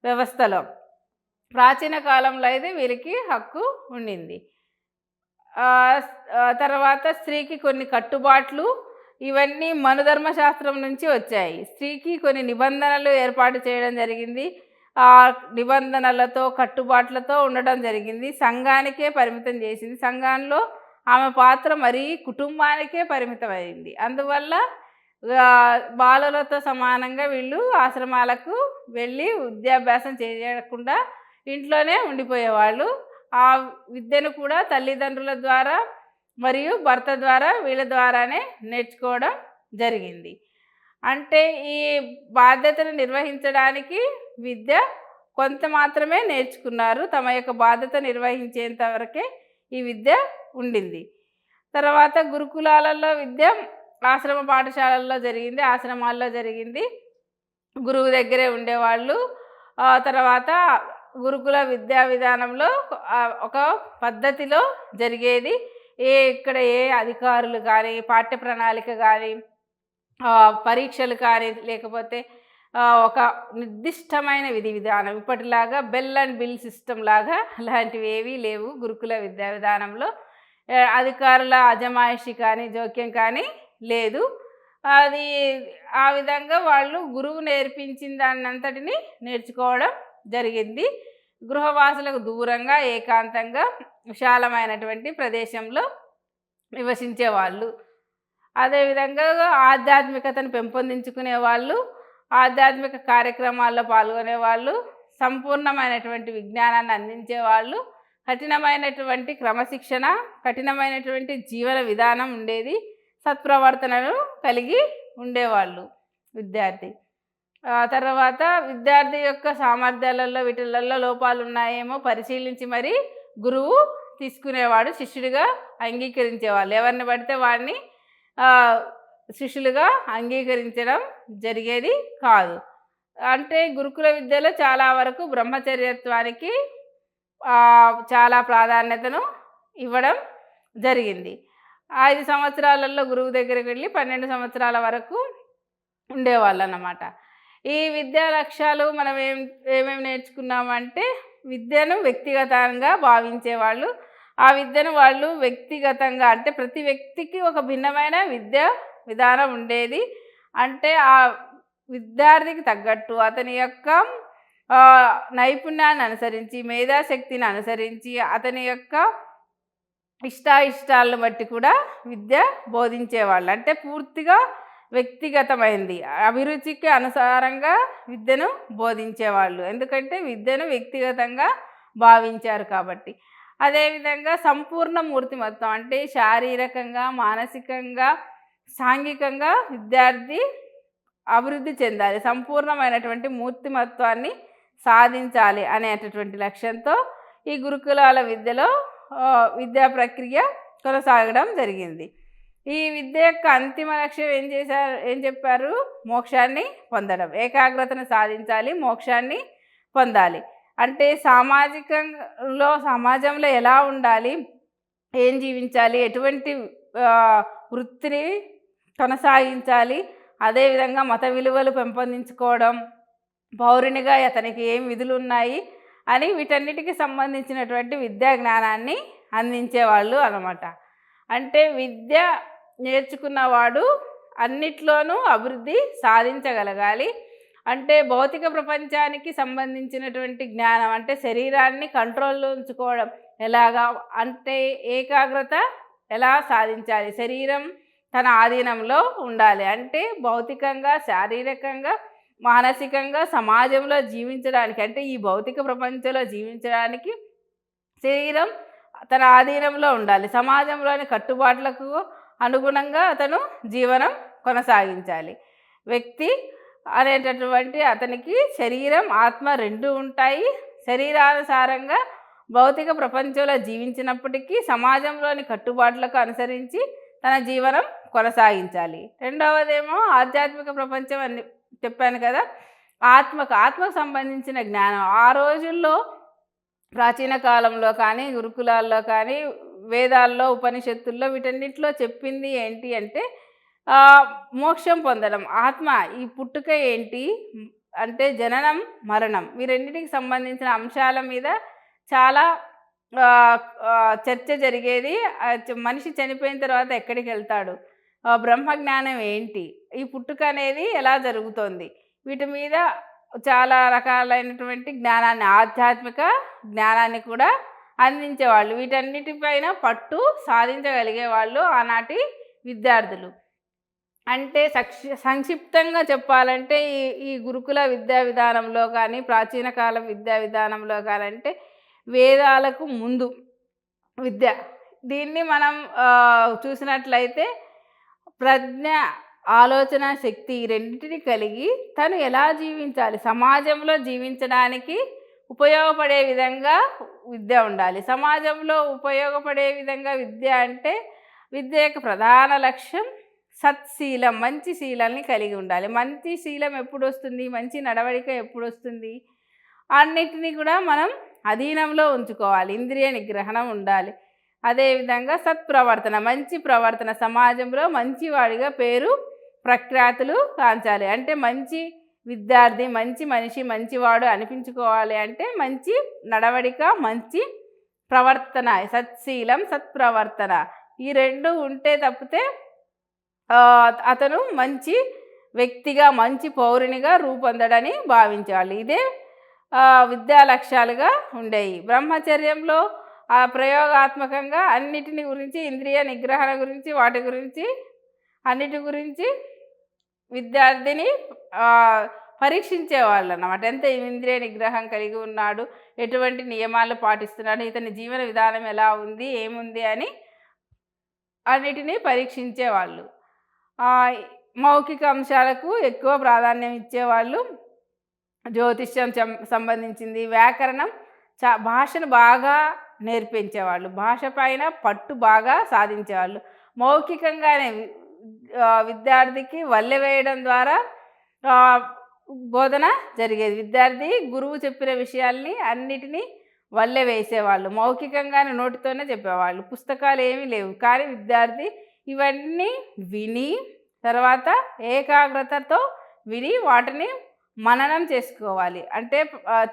వ్యవస్థలో. ప్రాచీన కాలంలో అయితే వీరికి హక్కు ఉండింది. తర్వాత స్త్రీకి కొన్ని కట్టుబాట్లు, ఇవన్నీ మనుధర్మశాస్త్రం నుంచి వచ్చాయి. స్త్రీకి కొన్ని నిబంధనలు ఏర్పాటు చేయడం జరిగింది. ఆ నిబంధనలతో కట్టుబాట్లతో ఉండడం జరిగింది. సంఘానికే పరిమితం చేసింది. సంఘంలో ఆమె పాత్ర మరీ కుటుంబానికే పరిమితమైంది. అందువల్ల బాలులతో సమానంగా వీళ్ళు ఆశ్రమాలకు వెళ్ళి విద్యాభ్యాసం చేయకుండా ఇంట్లోనే ఉండిపోయేవాళ్ళు. ఆ విద్యను కూడా తల్లిదండ్రుల ద్వారా మరియు భర్త ద్వారా వీళ్ళ ద్వారానే నేర్చుకోవడం జరిగింది. అంటే ఈ బాధ్యతను నిర్వహించడానికి విద్య కొంత మాత్రమే నేర్చుకున్నారు. తమ యొక్క బాధ్యత నిర్వహించేంత వరకే ఈ విద్య ఉండింది. తర్వాత గురుకులాలలో విద్య ఆశ్రమ పాఠశాలల్లో జరిగింది, ఆశ్రమాల్లో జరిగింది. గురువు దగ్గరే ఉండేవాళ్ళు. తర్వాత గురుకుల విద్యా విధానంలో ఒక పద్ధతిలో జరిగేది. ఇక్కడ ఏ అధికారులు కానీ, పాఠ్య ప్రణాళిక కానీ, పరీక్షలు కానీ, లేకపోతే ఒక నిర్దిష్టమైన విధి విధానం ఇప్పటిలాగా బెల్ అండ్ బిల్ సిస్టమ్ లాగా అలాంటివి ఏవీ లేవు గురుకుల విద్యా విధానంలో. అధికారుల అజమాయిషి కానీ, జోక్యం కానీ లేదు. అది ఆ విధంగా వాళ్ళు గురువు నేర్పించిన దాన్నంతటిని నేర్చుకోవడం జరిగింది. గృహవాసులకు దూరంగా ఏకాంతంగా విశాలమైనటువంటి ప్రదేశంలో నివసించేవాళ్ళు. అదేవిధంగా ఆధ్యాత్మికతను పెంపొందించుకునేవాళ్ళు, ఆధ్యాత్మిక కార్యక్రమాల్లో పాల్గొనేవాళ్ళు, సంపూర్ణమైనటువంటి విజ్ఞానాన్ని అందించేవాళ్ళు. కఠినమైనటువంటి క్రమశిక్షణ, కఠినమైనటువంటి జీవన విధానం ఉండేది. సత్ప్రవర్తనను కలిగి ఉండేవాళ్ళు విద్యార్థి. తర్వాత విద్యార్థి యొక్క సామర్థ్యాలలో వీటిలలో లోపాలు ఉన్నాయేమో పరిశీలించి మరి గురువు తీసుకునేవాడు, శిష్యుడిగా అంగీకరించేవాళ్ళు. ఎవరిని పడితే వాడిని శిష్యులుగా అంగీకరించడం జరిగేది కాదు. అంటే గురుకుల విద్యలో చాలా వరకు బ్రహ్మచర్యత్వానికి చాలా ప్రాధాన్యతను ఇవ్వడం జరిగింది. 5 సంవత్సరాలలో గురువు దగ్గరికి వెళ్ళి 12 సంవత్సరాల వరకు ఉండేవాళ్ళు అన్నమాట. ఈ విద్యా లక్ష్యాలు మనం ఏమేమి నేర్చుకున్నామంటే, విద్యను వ్యక్తిగతంగా భావించేవాళ్ళు. ఆ విద్యను వాళ్ళు వ్యక్తిగతంగా, అంటే ప్రతి వ్యక్తికి ఒక భిన్నమైన విద్యా విధానం ఉండేది. అంటే ఆ విద్యార్థికి తగ్గట్టు అతని యొక్క నైపుణ్యాన్ని అనుసరించి, మేధాశక్తిని అనుసరించి, అతని యొక్క ఇష్టాయిష్టాలను బట్టి కూడా విద్య బోధించేవాళ్ళు. అంటే పూర్తిగా వ్యక్తిగతమైంది, అభిరుచికి అనుసారంగా విద్యను బోధించేవాళ్ళు. ఎందుకంటే విద్యను వ్యక్తిగతంగా భావించారు కాబట్టి. అదేవిధంగా సంపూర్ణ మూర్తిమత్వం, అంటే శారీరకంగా, మానసికంగా, సాంఘికంగా విద్యార్థి అభివృద్ధి చెందాలి, సంపూర్ణమైనటువంటి మూర్తిమత్వాన్ని సాధించాలి అనేటటువంటి లక్ష్యంతో ఈ గురుకులాల విద్యలో విద్యా ప్రక్రియ కొనసాగడం జరిగింది. ఈ విద్య యొక్క అంతిమ లక్ష్యం ఏం చెప్పారు? మోక్షాన్ని పొందడం, ఏకాగ్రతను సాధించాలి, మోక్షాన్ని పొందాలి. అంటే సమాజంలో ఎలా ఉండాలి, ఏం జీవించాలి, ఎటువంటి వృత్తిని కొనసాగించాలి, అదేవిధంగా మత విలువలు పెంపొందించుకోవడం, పౌరునిగా అతనికి ఏం విధులు ఉన్నాయి అని వీటన్నిటికి సంబంధించినటువంటి విద్యా జ్ఞానాన్ని అందించేవాళ్ళు అన్నమాట. అంటే విద్య నేర్చుకున్నవాడు అన్నిట్లోనూ అభివృద్ధి సాధించగలగాలి. అంటే భౌతిక ప్రపంచానికి సంబంధించినటువంటి జ్ఞానం అంటే శరీరాన్ని కంట్రోల్లో ఉంచుకోవడం ఎలాగా, అంటే ఏకాగ్రత ఎలా సాధించాలి, శరీరం తన ఆధీనంలో ఉండాలి, అంటే భౌతికంగా, శారీరకంగా, మానసికంగా సమాజంలో జీవించడానికి, అంటే ఈ భౌతిక ప్రపంచంలో జీవించడానికి శరీరం తన ఆధీనంలో ఉండాలి. సమాజంలోని కట్టుబాట్లకు అనుగుణంగా అతను జీవనం కొనసాగించాలి. వ్యక్తి అనేటటువంటి అతనికి శరీరం, ఆత్మ రెండు ఉంటాయి. శరీరానుసారంగా భౌతిక ప్రపంచంలో జీవించినప్పటికీ సమాజంలోని కట్టుబాట్లకు అనుసరించి తన జీవనం కొనసాగించాలి. రెండవదేమో ఆధ్యాత్మిక ప్రపంచం అని చెప్పాను కదా, ఆత్మకు సంబంధించిన జ్ఞానం. ఆ రోజుల్లో ప్రాచీన కాలంలో కానీ, గురుకులాల్లో కానీ, వేదాల్లో, ఉపనిషత్తుల్లో వీటన్నిటిలో చెప్పింది ఏంటి అంటే మోక్షం పొందడం. ఆత్మ ఈ పుట్టుక ఏంటి అంటే జననం, మరణం, ఈ రెండింటికి సంబంధించిన అంశాల మీద చాలా చర్చ జరిగేది. మనిషి చనిపోయిన తర్వాత ఎక్కడికి వెళ్తాడు, బ్రహ్మజ్ఞానం ఏంటి, ఈ పుట్టుక అనేది ఎలా జరుగుతోంది, వీటి మీద చాలా రకాలైనటువంటి జ్ఞానాన్ని, ఆధ్యాత్మిక జ్ఞానాన్ని కూడా అందించేవాళ్ళు. వీటన్నిటిపైన పట్టు సాధించగలిగే వాళ్ళు ఆనాటి విద్యార్థులు. అంటే సంక్షిప్తంగా చెప్పాలంటే ఈ గురుకుల విద్యా విధానంలో కానీ, ప్రాచీన కాలం విద్యా విధానంలో కానీ, అంటే వేదాలకు ముందు విద్య, దీన్ని మనం చూసినట్లయితే ప్రజ్ఞ, ఆలోచన శక్తి రెండింటిని కలిగి తను ఎలా జీవించాలి, సమాజంలో జీవించడానికి ఉపయోగపడే విధంగా విద్య ఉండాలి. సమాజంలో ఉపయోగపడే విధంగా విద్య అంటే విద్య యొక్క ప్రధాన లక్ష్యం సత్శీలం, మంచి శీలాన్ని కలిగి ఉండాలి. మంచి శీలం ఎప్పుడు వస్తుంది, మంచి నడవడిక ఎప్పుడు వస్తుంది, అన్నిటినీ కూడా మనం అధీనంలో ఉంచుకోవాలి. ఇంద్రియ నిగ్రహణం ఉండాలి. అదేవిధంగా సత్ప్రవర్తన, మంచి ప్రవర్తన, సమాజంలో మంచివాడిగా పేరు ప్రఖ్యాతులు కాంచాలి. అంటే మంచి విద్యార్థి, మంచి మనిషి, మంచివాడు అనిపించుకోవాలి అంటే మంచి నడవడిక, మంచి ప్రవర్తన, సత్శీలం, సత్ప్రవర్తన, ఈ రెండు ఉంటే తప్పితే అతను మంచి వ్యక్తిగా, మంచి పౌరునిగా రూపొందడని భావించాలి. ఇదే విద్యా లక్ష్యాలుగా ఉండేవి. బ్రహ్మచర్యంలో ప్రయోగాత్మకంగా అన్నిటిని గురించి, ఇంద్రియ నిగ్రహణ గురించి, వాటి గురించి, అన్నిటి గురించి విద్యార్థిని పరీక్షించేవాళ్ళు అన్నమాట. ఎంత ఇంద్రియ నిగ్రహం కలిగి ఉన్నాడు, ఎటువంటి నియమాలు పాటిస్తున్నాడు, ఇతని జీవన విధానం ఎలా ఉంది, ఏముంది అని అన్నిటినీ పరీక్షించేవాళ్ళు. మౌఖిక అంశాలకు ఎక్కువ ప్రాధాన్యం ఇచ్చేవాళ్ళు. జ్యోతిష్యం సంబంధించింది, వ్యాకరణం, భాషను బాగా నేర్పించేవాళ్ళు. భాష పైన పట్టు బాగా సాధించేవాళ్ళు. మౌఖికంగానే విద్యార్థికి వల్లె వేయడం ద్వారా బోధన జరిగేది. విద్యార్థి గురువు చెప్పిన విషయాల్ని అన్నిటినీ వల్లె వేసేవాళ్ళు. మౌఖికంగానే నోటితోనే చెప్పేవాళ్ళు. పుస్తకాలు ఏమీ లేవు, కానీ విద్యార్థి ఇవన్నీ విని తర్వాత ఏకాగ్రతతో విని వాటిని మననం చేసుకోవాలి. అంటే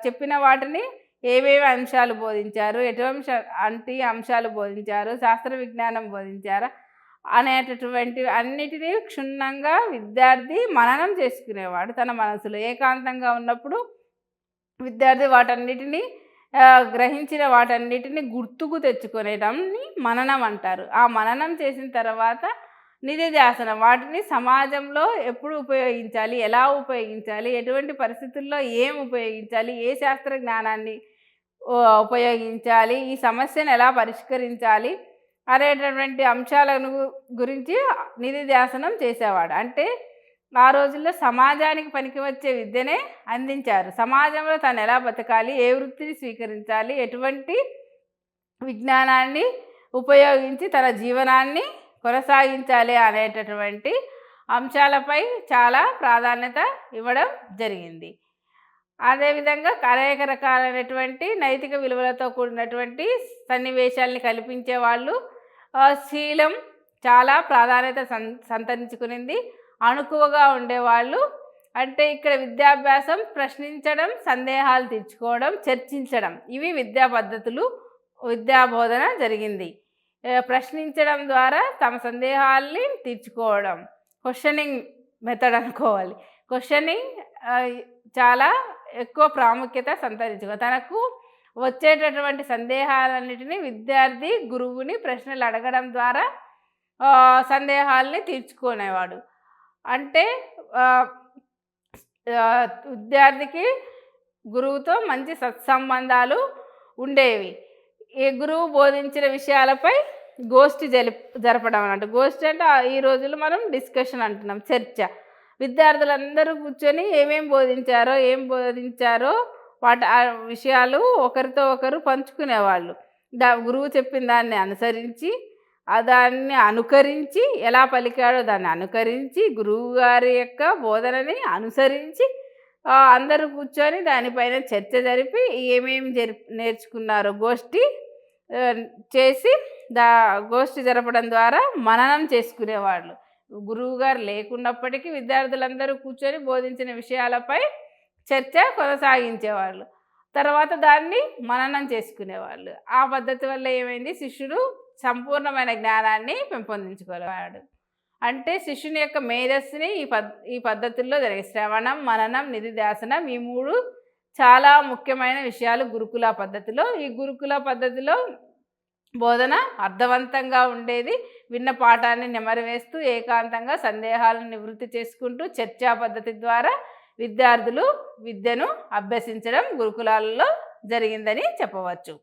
చెప్పిన వాటిని ఏవేవి అంశాలు బోధించారు, ఎటువంటి అంశాలు బోధించారు, శాస్త్ర విజ్ఞానం బోధించారా అనేటటువంటి అన్నిటినీ క్షుణ్ణంగా విద్యార్థి మననం చేసుకునేవాడు. తన మనసులో ఏకాంతంగా ఉన్నప్పుడు విద్యార్థి వాటన్నిటినీ గ్రహించిన వాటన్నిటిని గుర్తుకు తెచ్చుకునేటంని మననం అంటారు. ఆ మననం చేసిన తర్వాత నిధిధ్యాసనం, వాటిని సమాజంలో ఎప్పుడు ఉపయోగించాలి, ఎలా ఉపయోగించాలి, ఎటువంటి పరిస్థితుల్లో ఏం ఉపయోగించాలి, ఏ శాస్త్ర జ్ఞానాన్ని ఉపయోగించాలి, ఈ సమస్యను ఎలా పరిష్కరించాలి అనేటటువంటి అంశాలను గురించి నిధిధ్యాసనం చేసేవాడు. అంటే ఆ రోజుల్లో సమాజానికి పనికి వచ్చే విద్యనే అందించారు. సమాజంలో తను ఎలా బతకాలి, ఏ వృత్తిని స్వీకరించాలి, ఎటువంటి విజ్ఞానాన్ని ఉపయోగించి తన జీవనాన్ని కొనసాగించాలి అనేటటువంటి అంశాలపై చాలా ప్రాధాన్యత ఇవ్వడం జరిగింది. అదేవిధంగా అనేక రకాలైనటువంటి నైతిక విలువలతో కూడినటువంటి సన్నివేశాలని కల్పించే వాళ్ళు. శీలం చాలా ప్రాధాన్యత సంతరించుకునింది. అణుకువగా ఉండేవాళ్ళు. అంటే ఇక్కడ విద్యాభ్యాసం ప్రశ్నించడం, సందేహాలు తీర్చుకోవడం, చర్చించడం, ఇవి విద్యా పద్ధతులు. విద్యాబోధన జరిగింది. ప్రశ్నించడం ద్వారా తమ సందేహాల్ని తీర్చుకోవడం, క్వశ్చనింగ్ మెథడ్ అనుకోవాలి. క్వశ్చనింగ్ చాలా ఎక్కువ ప్రాముఖ్యత సంతరించుకో. తనకు వచ్చేటటువంటి సందేహాలన్నిటినీ విద్యార్థి గురువుని ప్రశ్నలు అడగడం ద్వారా సందేహాల్ని తీర్చుకునేవాడు. అంటే విద్యార్థికి గురువుతో మంచి సత్సంబంధాలు ఉండేవి. ఏ గురువు బోధించిన విషయాలపై గోష్ఠి జరపడం అన్నట్టు. గోష్ఠి అంటే ఈ రోజుల్లో మనం డిస్కషన్ అంటున్నాం, చర్చ. విద్యార్థులందరూ కూర్చొని ఏం బోధించారో వాటి ఆ విషయాలు ఒకరితో ఒకరు పంచుకునేవాళ్ళు. గురువు చెప్పిన దాన్ని అనుసరించి, దాన్ని అనుకరించి, ఎలా పలికాడో దాన్ని అనుకరించి, గురువు గారి యొక్క బోధనని అనుసరించి అందరూ కూర్చొని దానిపైన చర్చ జరిపి ఏమేమి నేర్చుకున్నారో గోష్ఠి చేసి గోష్ఠి జరపడం ద్వారా మననం చేసుకునేవాళ్ళు. గురువుగారు లేకున్నప్పటికీ విద్యార్థులందరూ కూర్చొని బోధించిన విషయాలపై చర్చ కొనసాగించేవాళ్ళు. తర్వాత దాన్ని మననం చేసుకునేవాళ్ళు. ఆ పద్ధతి వల్ల ఏమైంది, శిష్యుడు సంపూర్ణమైన జ్ఞానాన్ని పెంపొందించుకోలేవాడు. అంటే శిష్యుని యొక్క మేధస్సుని ఈ పద్ధతుల్లో జరిగే శ్రవణం, మననం, నిధిధ్యాసనం, ఈ 3 చాలా ముఖ్యమైన విషయాలు గురుకుల పద్ధతిలో. ఈ గురుకుల పద్ధతిలో బోధన అర్థవంతంగా ఉండేది. విన్న పాఠాన్ని నెమరువేస్తూ ఏకాంతంగా సందేహాలను నివృత్తి చేసుకుంటూ చర్చా పద్ధతి ద్వారా విద్యార్థులు విద్యను అభ్యసించడం గురుకులాలలో జరిగిందని చెప్పవచ్చు.